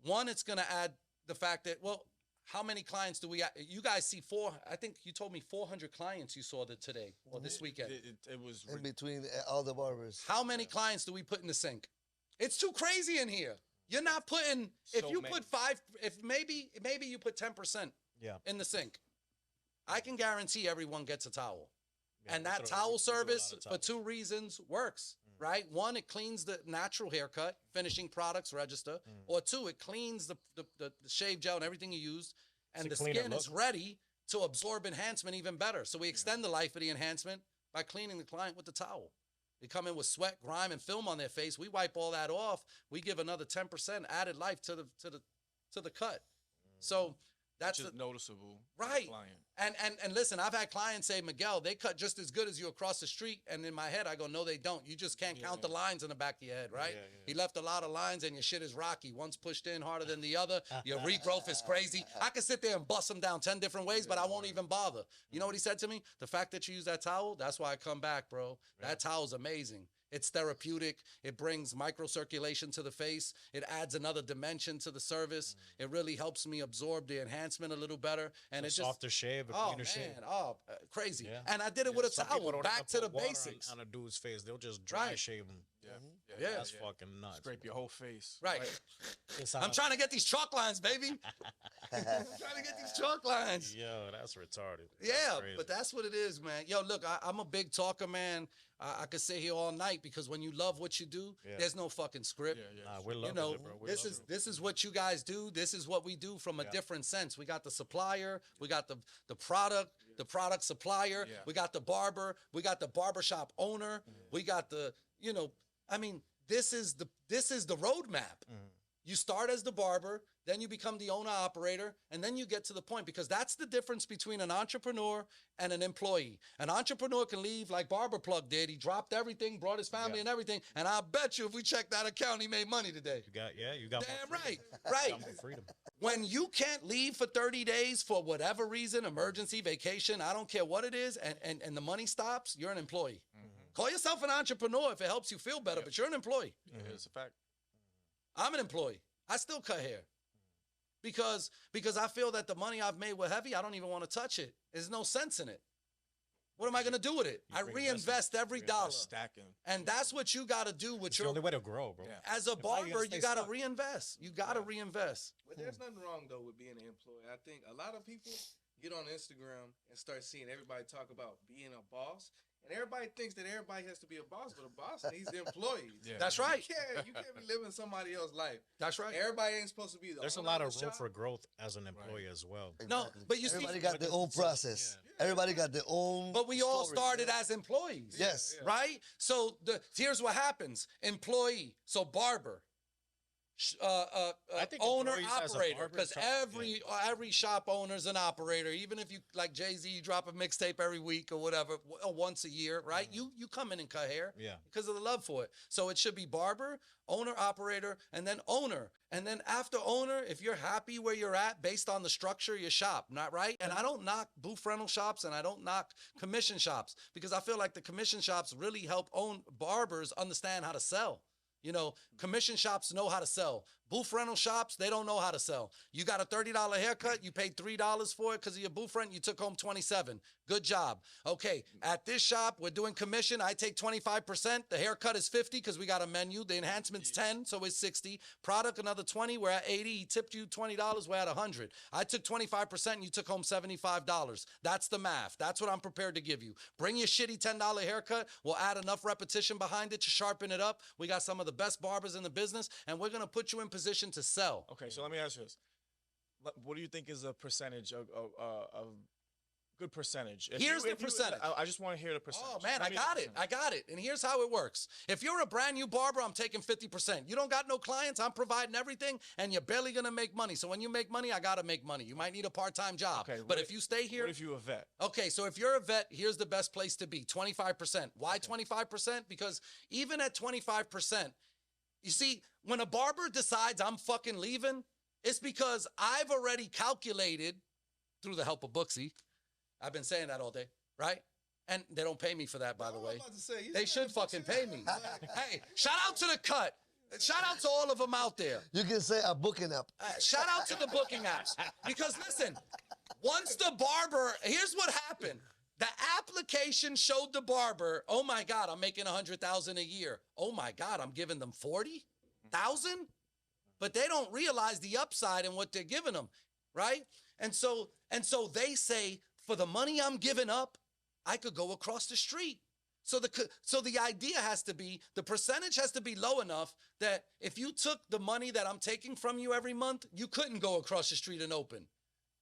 One, it's going to add the fact that, well, how many clients do we? You guys see I think you told me 400 clients you saw today or this weekend. It was In between all the barbers. How many clients do we put in the sink? It's too crazy in here. You're not putting. If So you many. put if maybe you put 10% Yeah. in the sink, I can guarantee everyone gets a towel. Yeah, And we that throw- towel we do a lot service, of for towels. 2 reasons, works, right? One, it cleans the natural haircut, finishing products register. Or 2, it cleans the shave gel and everything you used, and the It's a cleaner skin is look. ready to absorb enhancement even better. So we extend the life of the enhancement by cleaning the client with the towel. They come in with sweat, grime, and film on their face. We wipe all that off. We give another 10% added life to the cut. So that's just noticeable. to the right. Client. And listen, I've had clients say, Miguel, they cut just as good as you across the street. And in my head, I go, no, they don't. You just can't count the lines in the back of your head, right? He left a lot of lines, and your shit is rocky. One's pushed in harder than the other. Your regrowth is crazy. I can sit there and bust them down 10 different ways, but I won't even bother. You know what he said to me? The fact that you use that towel, that's why I come back, bro. That towel's amazing. It's therapeutic. It brings microcirculation to the face. It adds another dimension to the service. It really helps me absorb the enhancement a little better. And A it just softer shave, a oh cleaner man, shave. crazy. Yeah. And I did it with a Some people towel. don't Back even to the put water basics. on a dude's face. They'll just dry Right. shave him. Yeah. That's fucking nuts. Scrape your whole face. Right. It's I'm trying to get these chalk lines, baby. I'm trying to get these chalk lines. Yo, that's retarded. Yeah, That's crazy. but that's what it is, man. Yo, look, I'm a big talker, man. I could sit here all night because when you love what you do, Yeah. there's no fucking script. Nah, we're loving You know, it, bro. We're this loving it. is what you guys do. This is what we do from a Yeah. different sense. We got the supplier, we got the product supplier, Yeah. we got the barber, we got the barbershop owner, we got the, I mean, this is the roadmap. You start as the barber, then you become the owner operator, and then you get to the point, because that's the difference between an entrepreneur and an employee. An entrepreneur can leave like Barber Plug did. He dropped everything, brought his family and everything, and I bet you if we check that account, he made money today. You got Damn more right, freedom. right. You got more freedom. When you can't leave for 30 days for whatever reason, emergency, vacation, I don't care what it is, and the money stops, you're an employee. Call yourself an entrepreneur if it helps you feel better, but you're an employee. It's a fact. I'm an employee. I still cut hair because I feel that the money I've made with Hevie, I don't even want to touch it. There's no sense in it. What am I going to do with it? I reinvest every dollar. Stacking. And that's what you got to do with It's the your, only way to grow, bro. Yeah. as a If not, you're barber, gonna you stay got to stuck. reinvest. You got to reinvest. But there's nothing wrong though with being an employee. I think a lot of people get on Instagram and start seeing everybody talk about being a boss, and everybody thinks that everybody has to be a boss, but a boss needs employees. Yeah. That's right. You can't be living somebody else's life. That's right. Everybody ain't supposed to be the There's a owner lot of of the room shop. for growth as an employee as well. No, but you see, Everybody got their own process. Everybody got their own. but we all story. started as employees. Yes. Right? So here's what happens. Employee, so barber. I think owner employees as a operator, barber because try- every shop owner's an operator. Even if you like Jay-Z, you drop a mixtape every week or whatever, or once a year, right? You come in and cut hair, Yeah. because of the love for it. So it should be barber, owner, operator, and then owner. And then after owner, if you're happy where you're at based on the structure of your shop, not right? And I don't knock booth rental shops and I don't knock commission shops, because I feel like the commission shops really help own barbers understand how to sell. You know, commission shops know how to sell. Booth rental shops, they don't know how to sell. You got a $30 haircut, you paid $3 for it because of your booth rent, you took home $27. Good job. Okay, at this shop, we're doing commission. I take 25%. The haircut is 50 because we got a menu. The enhancement's 10, so it's 60. Product, another 20. We're at 80. He tipped you $20. We're at 100. I took 25% and you took home $75. That's the math. That's what I'm prepared to give you. Bring your shitty $10 haircut. We'll add enough repetition behind it to sharpen it up. We got some of the best barbers in the business, and we're going to put you in position to sell. Okay, so let me ask you this: what do you think is a percentage of good percentage? Here's the percentage. I just want to hear the percentage. Oh, man, Tell I me the got it. percentage. I got it. And here's how it works. If you're a brand new barber, I'm taking 50%. You don't got no clients, I'm providing everything, and you're barely going to make money. So when you make money, I got to make money. You might need a part-time job. Okay, but what if you stay here. What if you're a vet? Okay, so if you're a vet, here's the best place to be, 25%. Why 25%? Because even at 25%, you see, when a barber decides I'm fucking leaving, it's because I've already calculated, through the help of Booksy, I've been saying that all day, right? And they don't pay me for that, by the way. They should fucking pay me. Hey, shout out to the cut. Shout out to all of them out there. You can say a booking app. Shout out to the booking apps. Because listen, once the barber, here's what happened. The application showed the barber, oh my God, I'm making $100,000 a year. Oh my God, I'm giving them $40,000? But they don't realize the upside in what they're giving them, right? And so they say, for the money I'm giving up, I could go across the street. So the idea has to be, the percentage has to be low enough that if you took the money that I'm taking from you every month, you couldn't go across the street and open.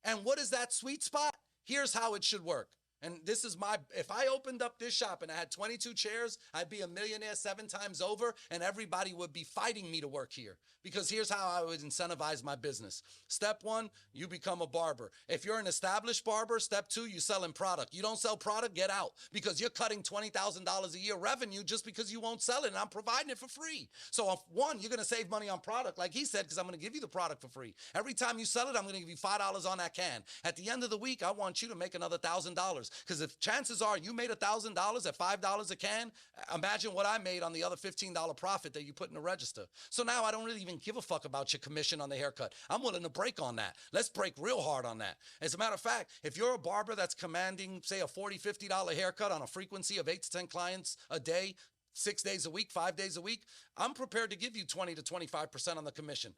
And what is that sweet spot? Here's how it should work. And this is if I opened up this shop and I had 22 chairs, I'd be a millionaire 7 times over, and everybody would be fighting me to work here. Because here's how I would incentivize my business. Step 1, you become a barber. If you're an established barber, step 2, you selling product. You don't sell product, get out. Because you're cutting $20,000 a year revenue just because you won't sell it, and I'm providing it for free. So 1, you're going to save money on product, like he said, because I'm going to give you the product for free. Every time you sell it, I'm going to give you $5 on that can. At the end of the week, I want you to make another $1,000. Because if chances are you made $1,000 at $5 a can, imagine what I made on the other $15 profit that you put in the register. So now I don't really even give a fuck about your commission on the haircut. I'm willing to break on that. Let's break real hard on that. As a matter of fact, if you're a barber that's commanding, say, a $40, $50 haircut on a frequency of 8 to 10 clients a day, 6 days a week, 5 days a week, I'm prepared to give you 20 to 25% on the commission.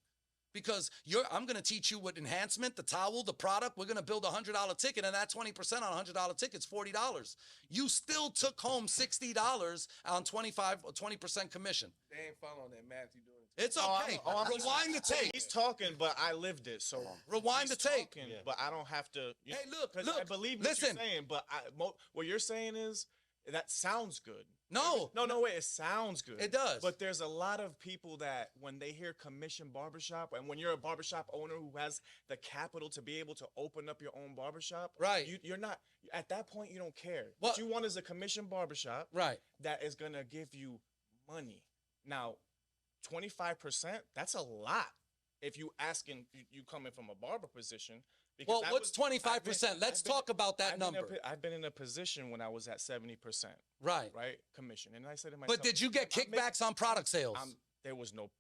Because I'm going to teach you what enhancement, the towel, the product. We're going to build a $100 ticket, and that 20% on a $100 ticket is $40. You still took home $60 on 25 or 20% commission. They ain't following that math you doing. It's okay. Rewind the tape. He's talking, but I lived it. So Rewind the he's tape. talking, but I don't have to. Hey, look, 'cause look. I believe what Listen. you're saying, but what you're saying is that sounds good. No. No, wait. It sounds good. It does. But there's a lot of people that when they hear commission barbershop, and when you're a barbershop owner who has the capital to be able to open up your own barbershop, Right. You're not at that point. You don't care. What- What you want is a commission barbershop, Right. that is gonna give you money. Now, 25%. That's a lot. If you asking you coming from a barber position. Because Well, that what's was- 25%? Let's talk about that number. I've been in a position when I was at 70%, Right. right? Commission. And I said to myself, But did you get I'm making- kickbacks on product sales? there was no,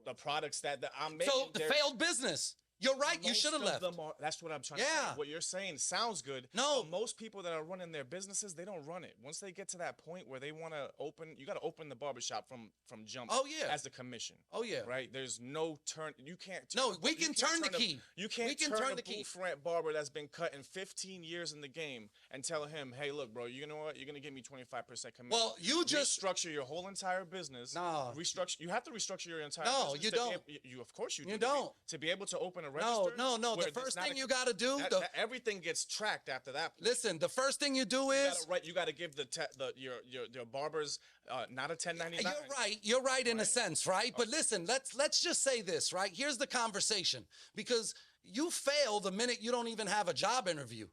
the products that I'm making. So the they're- failed business. You're right. You most should have of left. them are- that's what I'm trying to Yeah. say. What you're saying sounds good. No. But most people that are running their businesses, they don't run it. Once they get to that point where they want to open, you got to open the barbershop from jump. Oh, yeah. As the commission. Oh, yeah. Right. There's no turn. You can't. No, turn- we you can can't turn the a- key. You can't We can turn turn a the key. booth rent barber that's been cutting 15 years in the game and tell him, hey, look, bro, you know what? You're gonna give me 25% commission. Well, you just restructure your whole entire business. No. Restructure. You have to restructure your entire. No, business you to be don't. You of course you do. You don't. To be able to open a register. No. where The there's first not thing a- you got to do, everything gets tracked after that. point. listen, the first thing you do is, You got to give your barbers not a 1099. You're right in a sense, right? But listen, let's just say this, right? Here's the conversation, because you fail the minute you don't even have a job interview.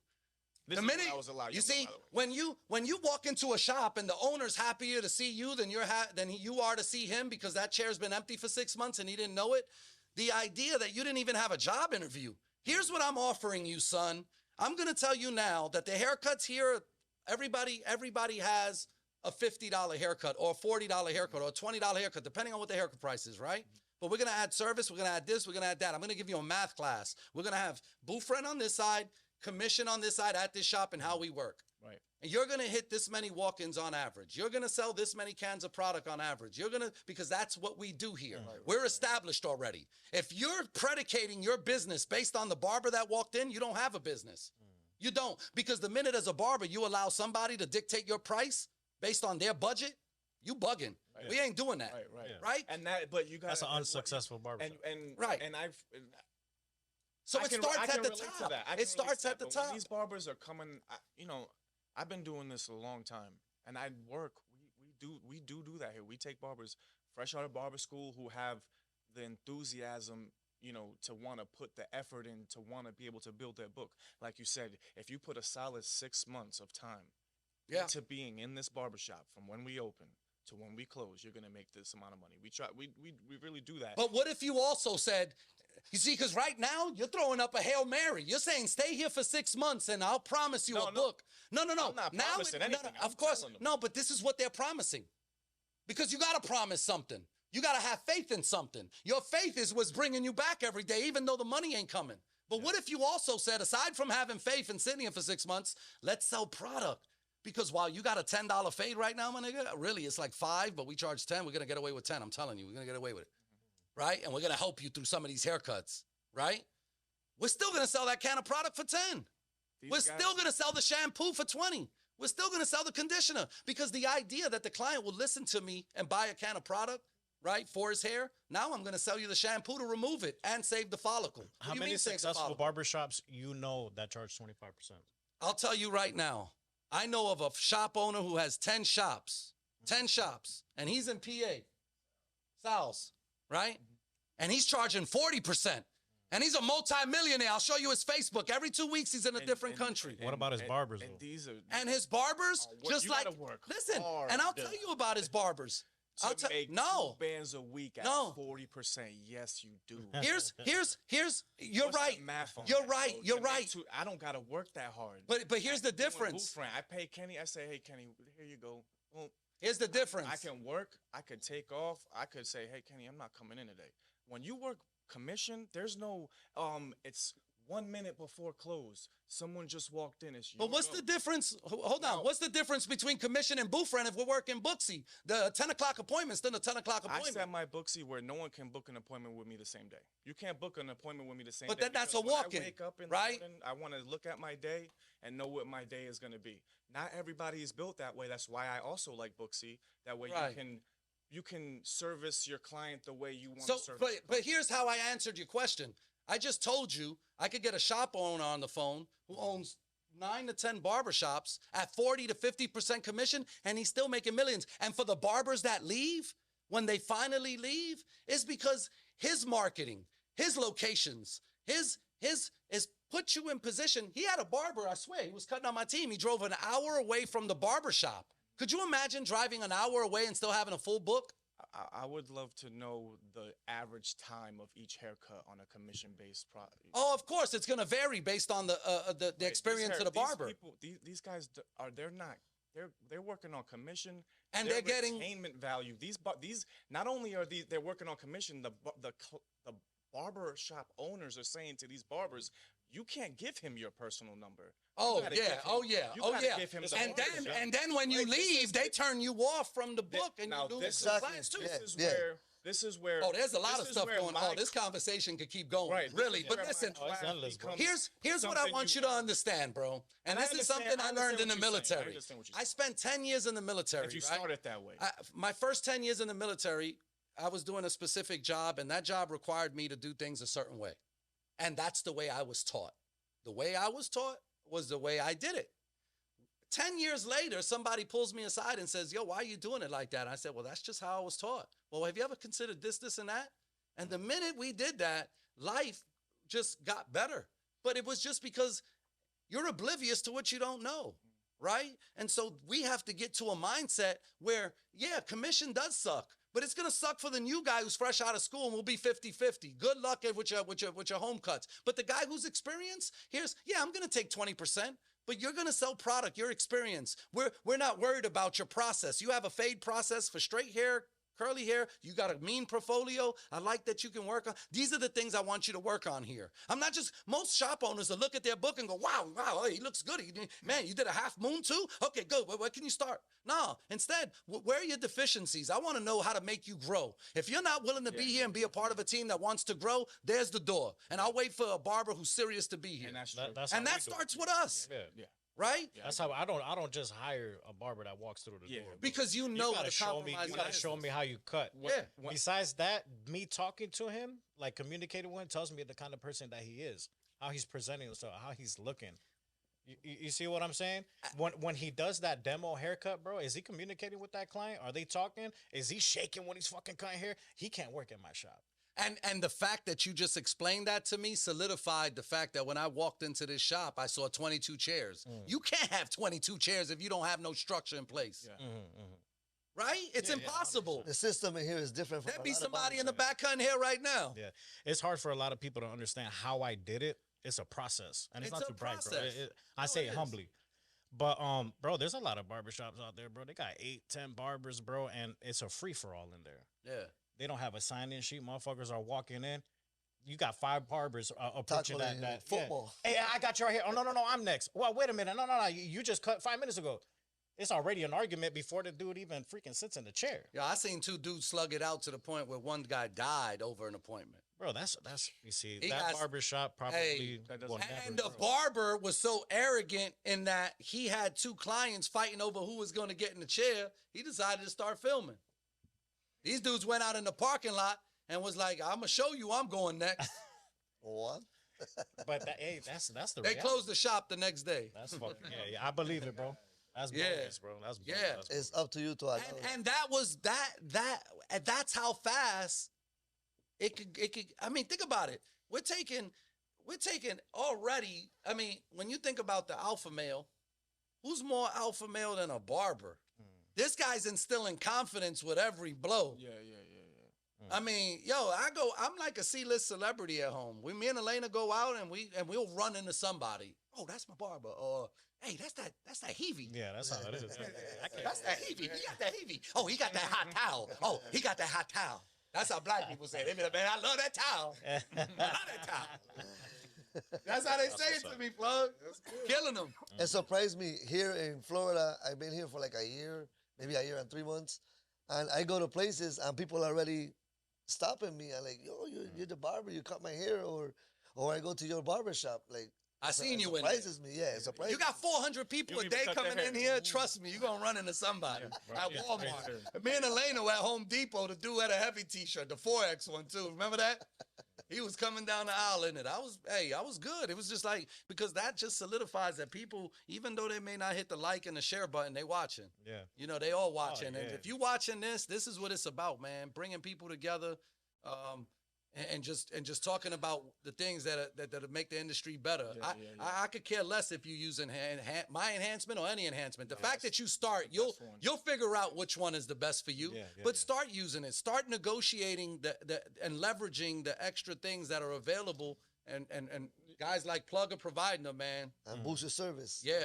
This The is when minute I was a lot you younger, see, by the way. when you walk into a shop and the owner's happier to see you than you are to see him because that chair's been empty for 6 months and he didn't know it. The idea that you didn't even have a job interview. Here's what I'm offering you, son. I'm gonna tell you now that the haircuts here, everybody has a $50 haircut or a $40 haircut or a $20 haircut, depending on what the haircut price is, right? But we're gonna add service, we're gonna add this, we're gonna add that. I'm gonna give you a math class. We're gonna have booth rent on this side, commission on this side at this shop, and how we work. Right. And you're gonna hit this many walk-ins on average. You're gonna sell this many cans of product on average. Because that's what we do here. We're established already. If you're predicating your business based on the barber that walked in, you don't have a business. You don't. Because the minute as a barber, you allow somebody to dictate your price based on their budget, you bugging. Right. We ain't doing that. Right. Right? And but you got That's an unsuccessful barbershop. And Right. And I've. So I it can- starts I at can the relate to top. that. I can It relate starts to at the that. But when top. these barbers are coming, I've been doing this a long time, and I work. We do that here. We take barbers fresh out of barber school who have the enthusiasm, to want to put the effort in, to want to be able to build their book. Like you said, if you put a solid 6 months of time into being in this barbershop from when we open to when we close, you're gonna make this amount of money. We really do that. But what if you also said, you see, because right now you're throwing up a Hail Mary. You're saying stay here for 6 months and I'll promise you a book. No. I'm not promising anything. I'm Of course. telling them. No, but this is what they're promising. Because you got to promise something. You got to have faith in something. Your faith is what's bringing you back every day, even though the money ain't coming. But what if you also said, aside from having faith and sitting here for 6 months, let's sell product? Because while you got a $10 fade right now, my nigga, really it's like $5, but we charge 10. We're going to get away with 10. I'm telling you, we're going to get away with it. Right? And we're going to help you through some of these haircuts. Right? We're still going to sell that can of product for 10. We're still going to sell the shampoo for 20. We're still going to sell the conditioner, because the idea that the client will listen to me and buy a can of product, right, for his hair, now I'm going to sell you the shampoo to remove it and save the follicle. What How do you many mean save the successful follicle? barbershops that charge 25%? I'll tell you right now. I know of a shop owner who has 10 shops, and he's in PA, South, right? And he's charging 40%. And he's a multi-millionaire. I'll show you his Facebook. Every 2 weeks, he's in a different country. What about his barbers, And though? these are And his barbers, just you like, gotta work listen, hard and I'll tell you about his barbers. I'll to make no. 2 bands a week at No. 40%. Yes, you do. Here's, you're What's the right. math on You're that, right. bro? You're To make right. I don't gotta work that hard. But here's the Doing difference. booth rent, I pay Kenny. I say, hey Kenny, here you go. Well, Here's the difference. I can work. I could take off. I could say, hey Kenny, I'm not coming in today. When you work commission, there's no it's 1 minute before close. Someone just walked in. It's But what's the difference? Hold on. What's the difference between commission and booth rent if we're working booksy? The 10 o'clock appointment's still a 10 o'clock I appointment. set my booksy where no one can book an appointment with me the same day. You can't book an appointment with me the same But day. then that's because a when walk-in, I wake up in right? the morning, I want to look at my day and know what my day is going to be. Not everybody is built that way. That's why I also like booksy. That way Right. you can service your client the way you want So, to service. but here's how I answered your question. I just told you I could get a shop owner on the phone who owns 9 to 10 barbershops at 40 to 50% commission, and he's still making millions. And for the barbers that leave, when they finally leave, is because his marketing, his locations, his is put you in position. He had a barber, I swear, he was cutting on my team. He drove an hour away from the barbershop. Could you imagine driving an hour away and still having a full book? I would love to know the average time of each haircut on a commission-based product. Oh, of course, it's going to vary based on the experience of the barber. These guys they're working on commission And their they're getting- retainment value. These not only are they're working on commission. The barber shop owners are saying to these barbers, you can't give him your personal number. Oh gotta yeah, give him- oh yeah, you oh gotta yeah. give him the And barbershop. then when you Like, this leave, is- they turn you off from the book, and now you do this it to is- clients too. This is where. Oh, there's a lot this of is stuff where going my- on. This conversation could keep going, Right, this really. is But where my listen, class it's endless, bro. becomes here's what I something want you to understand, bro. And I this is something understand- I I learned in the understand what you're saying. I military. understand what you're I spent 10 years in the military. If you right? start it that way. My first 10 years in the military, I was doing a specific job, and that job required me to do things a certain way. And that's the way I was taught. The way I was taught was the way I did it. 10 years later, somebody pulls me aside and says, yo, why are you doing it like that? I said, well, that's just how I was taught. Well, have you ever considered this, this, and that? And the minute we did that, life just got better. But it was just because you're oblivious to what you don't know, right? And so we have to get to a mindset where, yeah, commission does suck, but it's going to suck for the new guy who's fresh out of school and will be 50-50. Good luck with your home cuts. But the guy who's experienced, I'm going to take 20%. But you're going to sell product, your experience. We're not worried about your process. You have a fade process for straight hair, curly hair. You got a mean portfolio. I like that you can work on. These are the things I want you to work on here. I'm not just, most shop owners will look at their book and go, wow, hey, he looks good. Man, you did a half moon too? Okay, good. Where can you start? No, instead, where are your deficiencies? I want to know how to make you grow. If you're not willing to be here and be a part of a team that wants to grow, there's the door. And I'll wait for a barber who's serious to be here. And that's true. And that starts with us. Yeah. Right? Yeah, that's how I don't just hire a barber that walks through the door. Because you know gotta show me. You gotta show me how you cut. Besides that, me talking to him, like communicating with him, tells me the kind of person that he is, how he's presenting himself, how he's looking. You see what I'm saying? When he does that demo haircut, bro, is he communicating with that client? Are they talking? Is he shaking when he's fucking cutting hair? He can't work at my shop. And the fact that you just explained that to me solidified the fact that when I walked into this shop, I saw 22 chairs. You can't have 22 chairs if you don't have no structure in place. Yeah. Right? It's impossible. The system in here is different. There'd be somebody in the back cutting hair right now. Yeah. It's hard for a lot of people to understand how I did it. It's a process. And it's not a too bright, bro. process. I say it humbly. But, bro, there's a lot of barbershops out there, bro. They got 8, 10 barbers, bro, and it's a free-for-all in there. Yeah. They don't have a sign-in sheet. Motherfuckers are walking in. You got 5 barbers approaching that football. Yeah. Hey, I got you right here. Oh, no, I'm next. Well, wait a minute. No. You just cut 5 minutes ago. It's already an argument before the dude even freaking sits in the chair. Yeah, I seen 2 dudes slug it out to the point where one guy died over an appointment. Bro, that's you see, that barbershop probably will never and the grow. barber was so arrogant in that he had 2 clients fighting over who was going to get in the chair. He decided to start filming. These dudes went out in the parking lot and was like, I'm going to show you I'm going next. What? But that's the They reality. closed the shop the next day. That's fucking, yeah, I believe it, bro. That's bogus, bro. That's bogus. Yeah. That's It's up to you to allow it. And that was that's how fast it could I mean, think about it. We're taking already, I mean, when you think about the alpha male, who's more alpha male than a barber? This guy's instilling confidence with every blow. Yeah. I mean, I'm like a C-list celebrity at home. Me and Elena go out and we'll run into somebody. Oh, that's my barber. Or hey, that's that Hevie. Yeah, that's how it is. That's that Hevie. He got that Hevie. Oh, he got that hot towel. Oh, he got that hot towel. That's how black people say it. They be like, man, I love that towel. I love that towel. That's how they say it to me, Plug. Killing them. It surprised me here in Florida. I've been here for like a year, maybe a year and 3 months. And I go to places and people are already stopping me. I'm like, yo, you're the barber. You cut my hair. Or I go to your barber shop. Like, I seen you in there. Surprises me. Yeah, it surprises You got 400 people a You day even cut coming their in hair. here. Trust me, you're going to run into somebody at Yeah, Walmart. Me and Elena were at Home Depot. The dude had a Hevie t-shirt, the 4X one too. Remember that? He was coming down the aisle in it. I was good. It was just like, because that just solidifies that people, even though they may not hit the like and the share button, they watching. Yeah. You know, they all watching. And yeah. if you watching this is what it's about, man. Bringing people together. And just talking about the things that make the industry better. I could care less if you use my enhancement or any enhancement. The fact that you start, you'll figure out which one is the best for you. But start using it. Start negotiating and leveraging the extra things that are available. And guys like Plug are providing them, man. And boost your service. Yeah.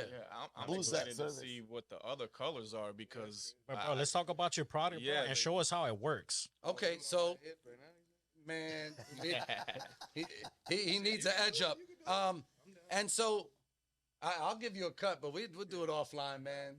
I'm Boost that excited to service. see what the other colors are because But, bro, let's talk about your product, bro, and show us how it works. Okay, so man, he needs an edge up. And so I'll give you a cut, but we'll do it offline, man.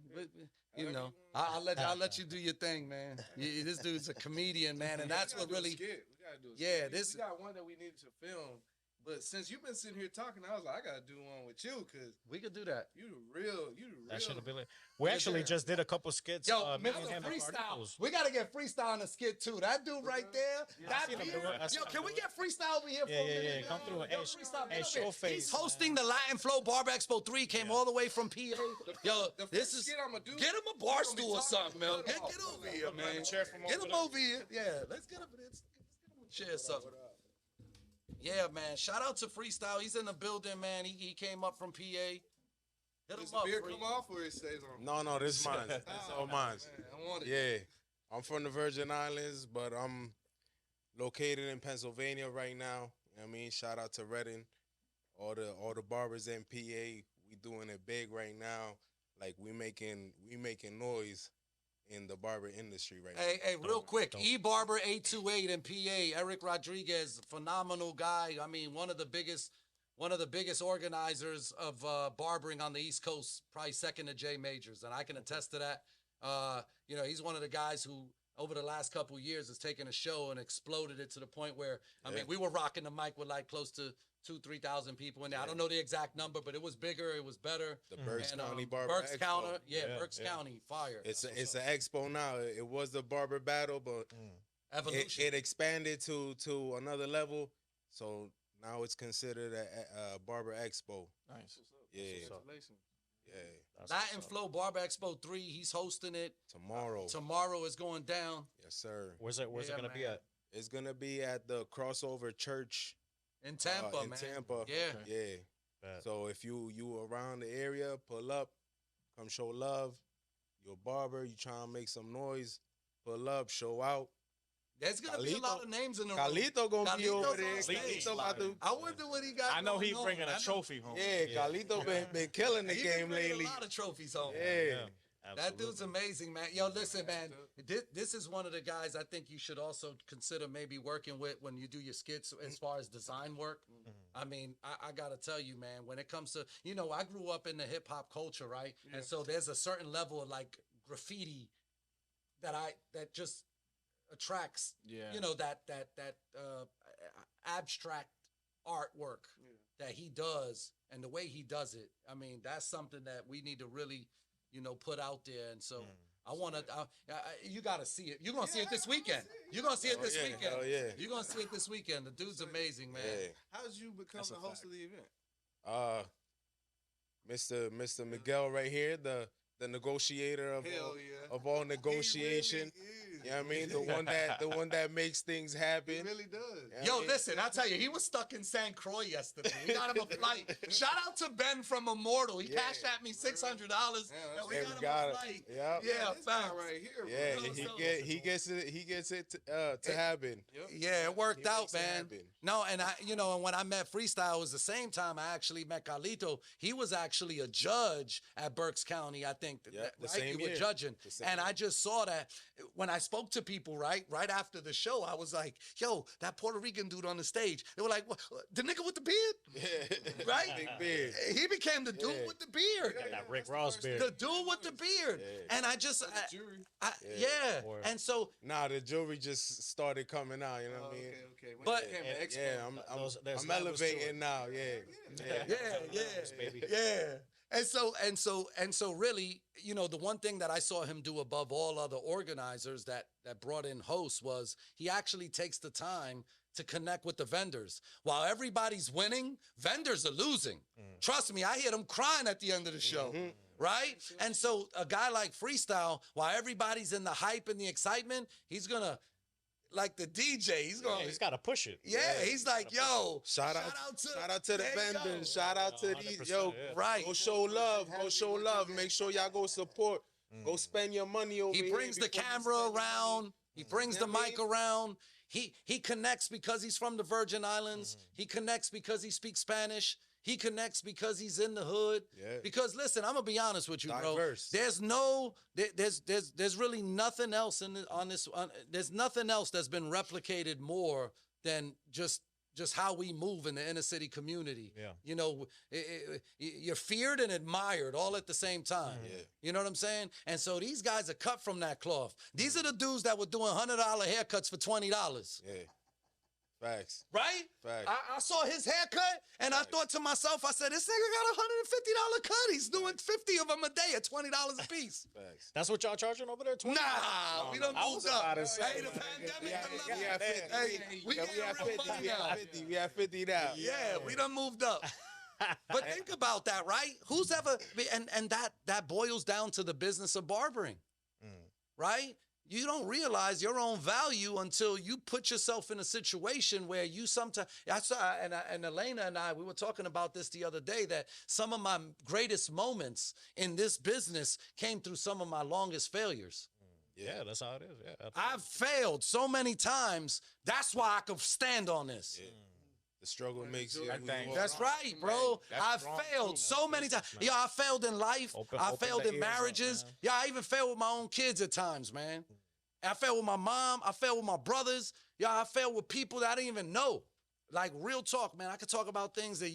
You know, I'll let you do your thing, man. This dude's a comedian, man, and that's what really. We gotta do a Yeah, skit. this. We got one that we needed to film, But since you've been sitting here talking, I was like, I gotta do one with you because We could do that. you the real. That should have been. We actually just did a couple skits. Yo, me and Mr. him and Freestyle. Carlos. We gotta get Freestyle in the skit too. That dude right there. That seen him beard. do it. I seen Yo, him can we do get Freestyle over here for a minute? Yeah. Come through. Yo, Hey, Freestyle, hey, get show over here. face, He's hosting the Latin Flow Barber Expo 3. Came all the way from PA. Yo, the this first is. skit I'ma do, Get him a we bar gonna be stool or talking something, man. about Get it all. over here, man. chair from Get over him there. over here. Yeah, let's get him. Let's get him a chair or something. Yeah, man. Shout out to Freestyle. He's in the building, man. He came up from PA. Hit him Does the up, beard Free. come off or it stays on? No, this mine. That's all mine. Man, I want it. Yeah, I'm from the Virgin Islands, but I'm located in Pennsylvania right now. You know what I mean, shout out to Redding, all the barbers in PA. We doing it big right now. Like we making noise in the barber industry right now. Hey, real quick, E-Barber 828 in PA, Eric Rodriguez, phenomenal guy. I mean, one of the biggest organizers of barbering on the East Coast, probably second to Jay Majors, and I can attest to that. You know, he's one of the guys who, over the last couple of years, has taken a show and exploded it to the point where, I mean, we were rocking the mic with like close to 2,000-3,000 people in there. I don't know the exact number, but it was bigger, it was better. The Berks And, County Barber Berks Expo. County, Berks County, fire. It's an expo now. It was the barber battle, but Evolution. it expanded to another level. So now it's considered a barber expo. Nice. Yeah, Congratulations. yeah. Latin Flow Barber Expo 3, he's hosting it. Tomorrow. Tomorrow is going down Yes, sir. Where's it Yeah, gonna be man. at? It's gonna be at the Crossover Church in Tampa, in man. Tampa. Yeah. Yeah. Bet. So if you around the area, pull up, come show love. You're a barber, you trying to make some noise, pull up, show out. There's gonna be a lot of names in the room. Carlito gonna be Carlito's over on there. stage. Carlito about to, I wonder what he got. I know going he's on. bringing I a know- trophy home. yeah, Carlito been killing the He game been bringing lately. a lot of trophies home. Yeah. That dude's amazing, man. Yo, listen, man. This is one of the guys I think you should also consider maybe working with when you do your skits as far as design work. I mean, I got to tell you, man, when it comes to, you know, I grew up in the hip hop culture, right? And so there's a certain level of like graffiti that just attracts, Yeah. you know, that abstract artwork that he does and the way he does it. I mean, that's something that we need to really, you know, put out there. And so I want to, you got to see it. You're going to see it this weekend. You're going to see it this weekend. Hell yeah. You're going to see it this weekend. The dude's amazing, man. Yeah. How'd you become the host of the event? Mr. Miguel right here, the negotiator of Hell yeah. of all negotiation. He really is. You know what I mean? The one that makes things He happen. really does. You know what I Yo, mean? listen, I'll tell you, he was stuck in St. Croix yesterday. We got him a flight. Shout out to Ben from Immortal. He Yeah. cashed at me $600. And we Yeah, got him a flight. Yep. Yeah, this guy facts. right here. Bro. Yeah, So- he gets it to happen. Yeah, it worked He out, makes it man. happen. No, and and when I met Freestyle, it was the same time I actually met Carlito. He was actually a judge at Berks County, I think. Yep, the right? same You were year. judging. The same And I year. just saw that when I spoke to people, right after the show, I was like, yo, that Puerto Rican dude on the stage. They were like, what, the nigga with the beard? Yeah. Right? Big beard. He became the dude Yeah. with the beard. Got that Rick Ross beard. The dude with the beard. Yeah. And I just, Jury. yeah. Or- And so, Nah, the jewelry just started coming out. You know what I mean? Okay. When But- you became an expo, Yeah, There's I'm levels to it. elevating now. Yeah. baby. Yeah. And so really, you know, the one thing that I saw him do above all other organizers that brought in hosts was he actually takes the time to connect with the vendors. While everybody's winning, vendors are losing. Trust me, I hear them crying at the end of the show. Right? And so a guy like Freestyle, while everybody's in the hype and the excitement, he's gonna, like the DJ, he's gonna, He's got to push it. yeah, he's like, yo, Shout out to the there you go. vendors. Shout out to these 100%, yo. yeah. Right. Go show love. Go show love. Make sure y'all go support. Go spend your money over He here. brings the before you camera spend your around. money. He brings You the know what I mic mean? around. He connects because he's from the Virgin Islands. He connects because he speaks Spanish. He connects because he's in the hood. Yeah. Because listen, I'm gonna be honest with you, bro. Diverse. There's really nothing else there's nothing else that's been replicated more than just how we move in the inner city community. Yeah. You know, you're feared and admired all at the same time. Yeah. You know what I'm saying? And so these guys are cut from that cloth. These are the dudes that were doing $100 haircuts for $20. Yeah. Facts. Right? Facts. I saw his haircut, and I thought to myself, I said, this nigga got a $150 cut. He's doing 50 of them a day at $20 a piece. Facts. That's what y'all charging over there? 20? Nah, we done I was moved up. about to say, Hey, the man. pandemic done We leveled. have 50. Hey, we Yeah, getting real money now. We have 50 now. Yeah, we done moved up. But think about that, right? Who's ever and that boils down to the business of barbering, right? You don't realize your own value until you put yourself in a situation where you sometimes. I saw and Elena and I we were talking about this the other day that some of my greatest moments in this business came through some of my longest failures. Yeah, that's how it is. Yeah, absolutely. I've failed so many times. That's why I could stand on this. Yeah. The struggle makes you. That thing- That's right, bro. That's I've strong failed too. so many times. Yeah, I failed in life. I Open failed the in ears up, marriages. man. Yeah, I even failed with my own kids at times, man. I failed with my mom. I failed with my brothers. Yeah, I failed with people that I didn't even know. Like, real talk, man. I could talk about things that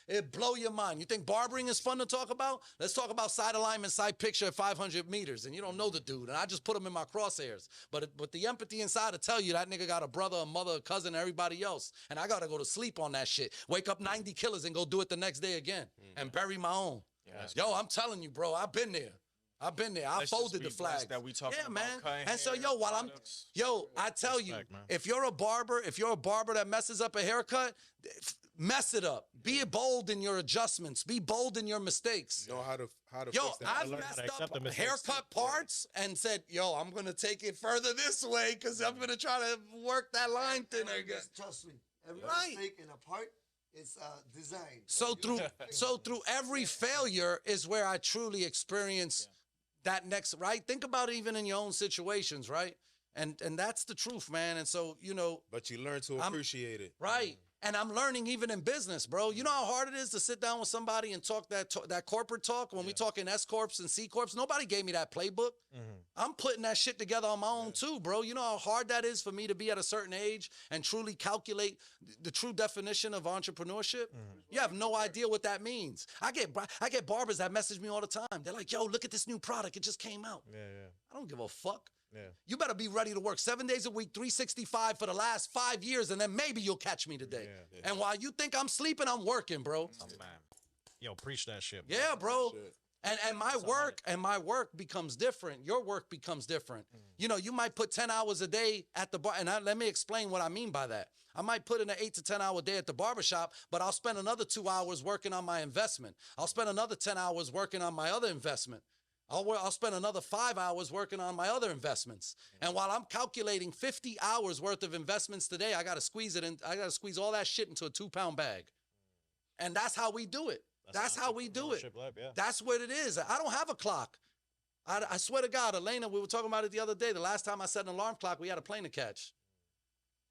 it blow your mind. You think barbering is fun to talk about? Let's talk about side alignment, side picture at 500 meters. And you don't know the dude. And I just put him in my crosshairs. But the empathy inside to tell you that nigga got a brother, a mother, a cousin, everybody else. And I got to go to sleep on that shit. Wake up 90 killers and go do it the next day again. And bury my own. Yo, I'm telling you, bro, I've been there. I Let's just folded be the flags. blessed that we talking yeah, about man. cutting And so, hair, yo, products. I tell you, Respect, man. if you're a barber that messes up a haircut, mess it up. Be bold in your adjustments. Be bold in your mistakes. Know how to Yo, fix that. I've learn how messed to accept up the mistakes. haircut parts and said, yo, I'm going to take it further this way because I'm going to try to work that line thinner again. Trust me. Every Right. mistake in a part is designed. So through every failure is where I truly experience that next, right? Think about it even in your own situations, right? And that's the truth, man. And so, But you learn to appreciate it. right. And I'm learning even in business, bro. You know how hard it is to sit down with somebody and talk that corporate talk when we talk in S Corps and C Corps. Nobody gave me that playbook. I'm putting that shit together on my own too, bro. You know how hard that is for me to be at a certain age and truly calculate the true definition of entrepreneurship? You have no idea what that means. I get barbers that message me all the time. They're like, yo, look at this new product. It just came out. Yeah. I don't give a fuck. Yeah. You better be ready to work 7 days a week, 365 for the last 5 years, and then maybe you'll catch me today. Yeah. And while you think I'm sleeping, I'm working, bro. Oh, man. Yo, preach that shit. Yeah, bro. Shit. And my work becomes different. Your work becomes different. You might put 10 hours a day at the bar, and let me explain what I mean by that. I might put in an 8 to 10 hour day at the barbershop, but I'll spend another 2 hours working on my investment. I'll spend another 10 hours working on my other investment. I'll spend another 5 hours working on my other investments. And while I'm calculating 50 hours worth of investments today, I got to squeeze all that shit into a 2-pound bag. And that's how we do it. That's how we do it. entrepreneurship life, yeah. That's what it is. I don't have a clock. I swear to God, Elena, we were talking about it the other day. The last time I set an alarm clock, we had a plane to catch.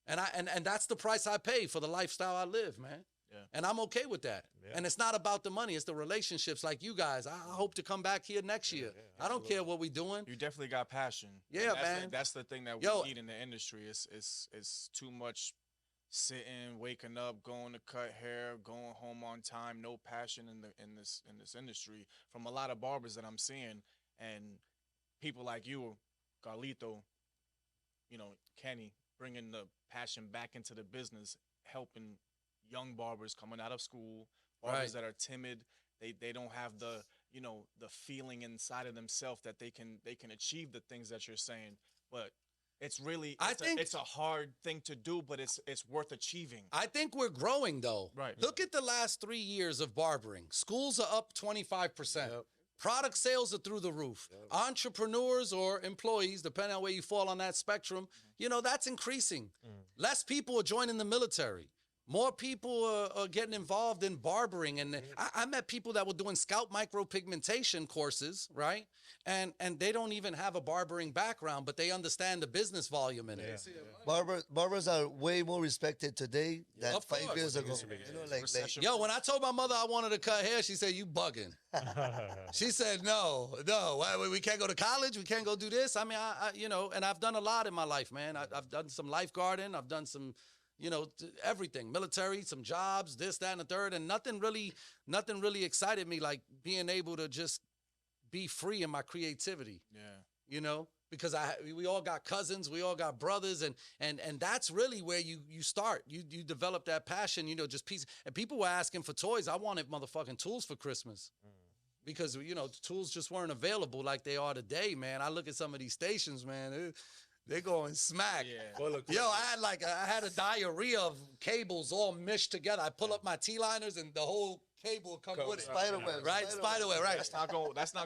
And that's the price I pay for the lifestyle I live, man. Yeah. And I'm okay with that. Yeah. And it's not about the money. It's the relationships like you guys. I hope to come back here next year. I don't care what we're doing. You definitely got passion. Yeah, And man. That's the thing that we Yo. need in the industry. It's too much sitting, waking up, going to cut hair, going home on time. No passion in this industry from a lot of barbers that I'm seeing, and people like you, Carlito, Kenny, bringing the passion back into the business, helping young barbers coming out of school, barbers that are timid. They don't have the the feeling inside of themselves that they can achieve the things that you're saying. But it's really it's a hard thing to do, but it's worth achieving. I think we're growing though. Right. Look at the last 3 years of barbering. Schools are up 25%. Product sales are through the roof. Entrepreneurs or employees, depending on where you fall on that spectrum, that's increasing. Less people are joining the military. More people are getting involved in barbering. And I met people that were doing scalp micropigmentation courses, right? And they don't even have a barbering background, but they understand the business volume in it. Barbers are way more respected today than Of 5 course. years ago. Yo, when I told my mother I wanted to cut hair, she said, you bugging. She said, no, we can't go to college. We can't go do this. I mean, and I've done a lot in my life, man. I've done some lifeguarding. I've done some, everything, military, some jobs, this, that, and the third. And nothing really excited me like being able to just be free in my creativity. Yeah. because we all got cousins, we all got brothers, and that's really where you start. You develop that passion, just piece. And people were asking for toys. I wanted motherfucking tools for Christmas. Because, the tools just weren't available like they are today, man. I look at some of these stations, man. They're going smack. Yeah. Yo, I had a diarrhea of cables all meshed together. I pull up my T-liners and the whole cable come with it. Spiderweb, Right? Spiderweb, right. That's not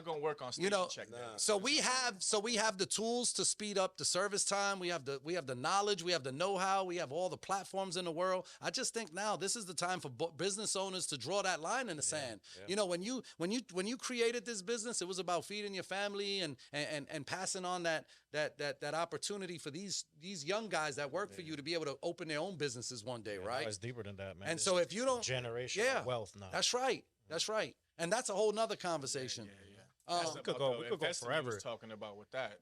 going to work on station check. So we have the tools to speed up the service time. We have the knowledge, we have the know-how, we have all the platforms in the world. I just think now this is the time for business owners to draw that line in the sand. Yeah. When you created this business, it was about feeding your family and passing on that opportunity for these young guys that work for you to be able to open their own businesses one day, right? It's deeper than that, man. And so if you don't generational wealth now. That's right. That's right. And that's a whole nother conversation. We could go forever. Talking about with that.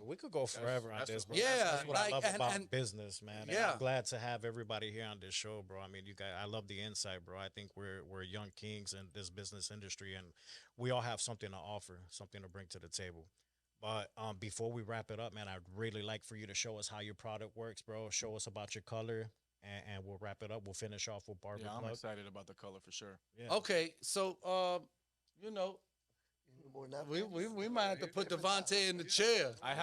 We could go forever on this, bro. Yeah, that's what I love about and business, man. Yeah. And I'm glad to have everybody here on this show, bro. I mean, you guys, I love the insight, bro. I think we're young kings in this business industry, and we all have something to offer, something to bring to the table. But before we wrap it up, man, I'd really like for you to show us how your product works, bro. Show us about your color. And we'll wrap it up. We'll finish off with Barber I'm Plug. excited about the color for sure. Yeah. okay, so we might have to put Devontae in the chair. I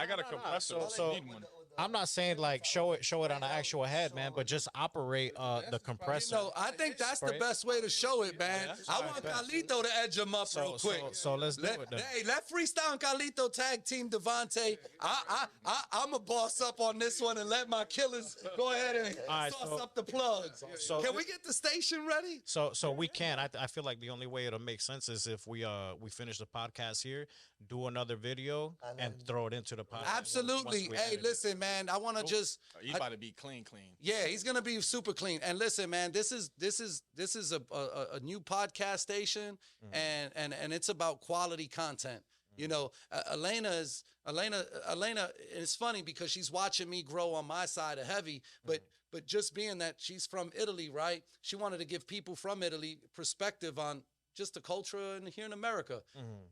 got a compressor. So- I need one. I'm not saying like show it on the actual head, man, but just operate the compressor. I think that's the best way to show it, man. I want Carlito to edge him up real quick. So let's do it then. Hey, let Freestyle and Carlito tag team Devontae. I'm a boss up on this one and let my killers go ahead and sauce up the plugs. Can we get the station ready? So we can. I feel like the only way it'll make sense is if we finish the podcast here, do another video, and throw it into the podcast. Absolutely. once we Hey, edit it. listen, man. I want to just. You about to be clean. Yeah, he's gonna be super clean. And listen, man, this is a new podcast station, and it's about quality content. Elena. It's funny because she's watching me grow on my side of Hevie, but just being that she's from Italy, right? She wanted to give people from Italy perspective on just the culture here in America.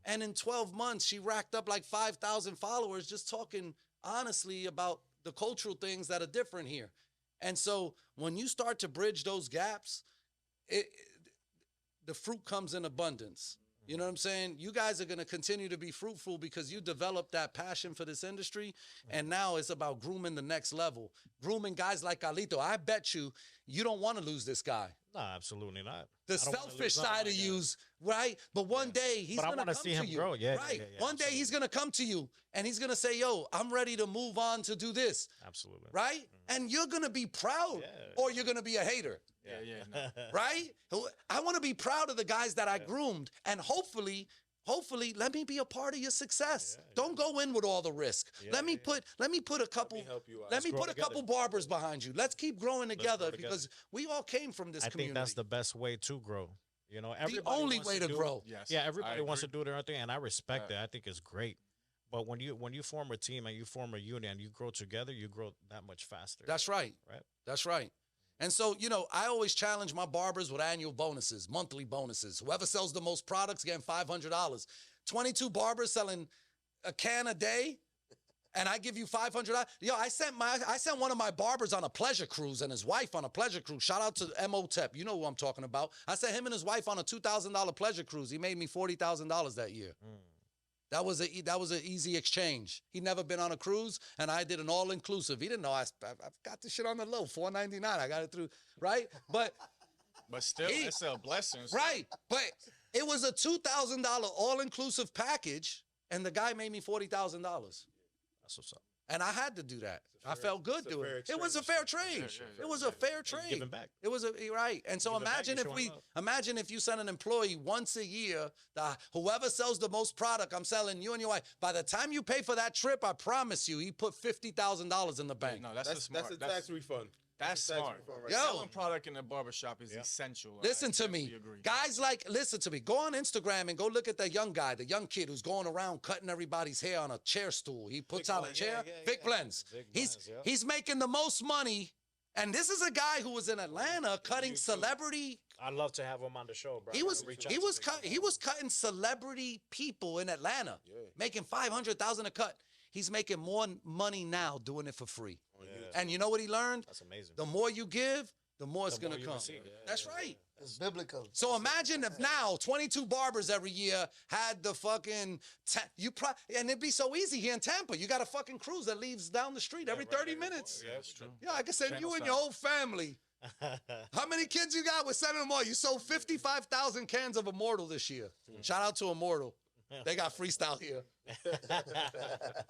And in 12 months, she racked up like 5,000 followers just talking honestly about the cultural things that are different here. And so when you start to bridge those gaps, the fruit comes in abundance. You know what I'm saying? You guys are going to continue to be fruitful because you developed that passion for this industry. And now it's about grooming the next level. Grooming guys like Carlito. I bet you don't want to lose this guy. No, absolutely not. The selfish side of you's, right? But one day he's going to come to you. But I want to see him grow. Yeah, right. Yeah, one day he's going to come to you and he's going to say, yo, I'm ready to move on to do this. Absolutely. Right? And you're going to be proud or you're going to be a hater. Yeah. Right? I want to be proud of the guys that I groomed, and hopefully let me be a part of your success. Don't go in with all the risk. Let me put a couple barbers behind you. Let's keep growing together because we all came from this community. I think that's the best way to grow. The only way to grow. Yes. Yeah, everybody wants to do their own thing, and I respect that. I think it's great. But when you form a team and you form a unit and you grow together, you grow that much faster. That's right. Right. That's right. And so, I always challenge my barbers with annual bonuses, monthly bonuses. Whoever sells the most products getting $500. 22 barbers selling a can a day, and I give you $500. Yo, I sent one of my barbers on a pleasure cruise and his wife on a pleasure cruise. Shout out to M.O.T.E.P. You know who I'm talking about. I sent him and his wife on a $2,000 pleasure cruise. He made me $40,000 that year. That was an easy exchange. He'd never been on a cruise, and I did an all-inclusive. He didn't know I've got this shit on the low, $4.99. I got it through, right? But still, it's a blessing. Right. But it was a $2,000 all-inclusive package, and the guy made me $40,000. That's what's up. And I had to do that. I felt good doing it. It was a fair trade. It was a fair trade. Giving back. It was right. And so imagine if you send an employee once a year, whoever sells the most product, I'm selling you and your wife. By the time you pay for that trip, I promise you, he put $50,000 in the bank. No, that's a tax refund. That's smart. Yo. Selling product in the barbershop is essential. Listen to me. Guys listen to me. Go on Instagram and go look at the young guy, the young kid who's going around cutting everybody's hair on a chair stool. He puts out a chair. Vic Blends. He's making the most money. And this is a guy who was in Atlanta cutting celebrity. I'd love to have him on the show, bro. He was cutting celebrity people in Atlanta, making $500,000 a cut. He's making more money now doing it for free. Yeah. And you know what he learned? That's amazing. The more you give, the more it's The more gonna you come. receive. That's right. It's biblical. So imagine if now 22 barbers every year had the fucking and it'd be so easy here in Tampa. You got a fucking cruise that leaves down the street every 30 minutes. Yeah, that's true. Yeah, I can send you and your whole family. How many kids you got? We're sending them all. You sold 55,000 cans of Immortal this year. Shout out to Immortal. They got freestyle here.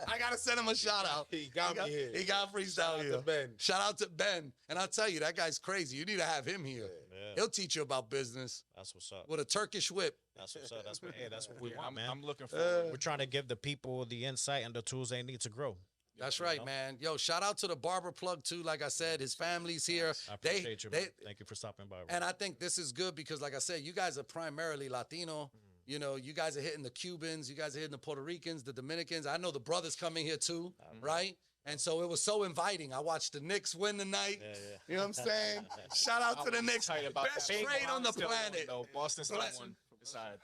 I gotta send him a shout out. He got me here. He got freestyle Shout out here. to Ben. Shout out to Ben. And I'll tell you, that guy's crazy. You need to have him here. Yeah. He'll teach you about business That's what's up. with a Turkish whip. That's what's up. That's what we want, man. I'm looking forward. We're trying to give the people the insight and the tools they need to grow. That's right, man. Yo, shout out to the barber plug too. Like I said, his family's here. I appreciate you, man. They, Thank you for stopping by. Bro. and I think this is good because, like I said, you guys are primarily Latino. You know, you guys are hitting the Cubans, you guys are hitting the Puerto Ricans, the Dominicans. I know the brothers coming here too, right? And so it was so inviting. I watched the Knicks win tonight. Yeah. You know what I'm saying? Shout out to the Knicks. Tight about Best that. trade on the Still planet. No, Boston's not Bless one him. beside.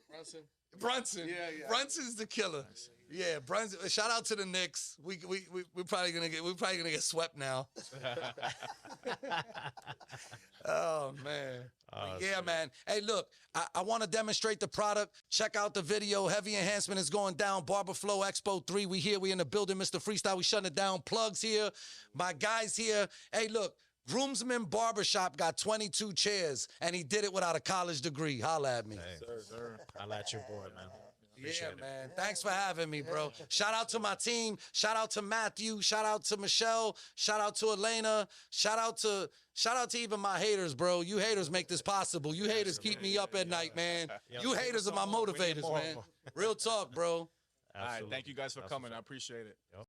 Brunson. Brunson. Yeah. Brunson's the killer. Yeah, Brunson. Shout out to the Knicks. We're probably gonna get swept now. Oh man. But yeah, man. Hey, look, I want to demonstrate the product. Check out the video. Hevie Enhancement is going down. Barber Flow Expo 3. We here. We in the building. Mr. Freestyle. We shutting it down. Plugs here. My guys here. Hey, look. Groomsmen Barbershop got 22 chairs, and he did it without a college degree. Holla at me. Hey, sir. I like your boy, man. Appreciate it. Man. Thanks for having me, bro. Shout out to my team. Shout out to Matthew. Shout out to Michelle. Shout out to Elena. Shout out to even my haters, bro. You haters make this possible. You haters keep me up at night, man. You haters are my motivators, man. Real talk, bro. All right, thank you guys for coming. I appreciate it.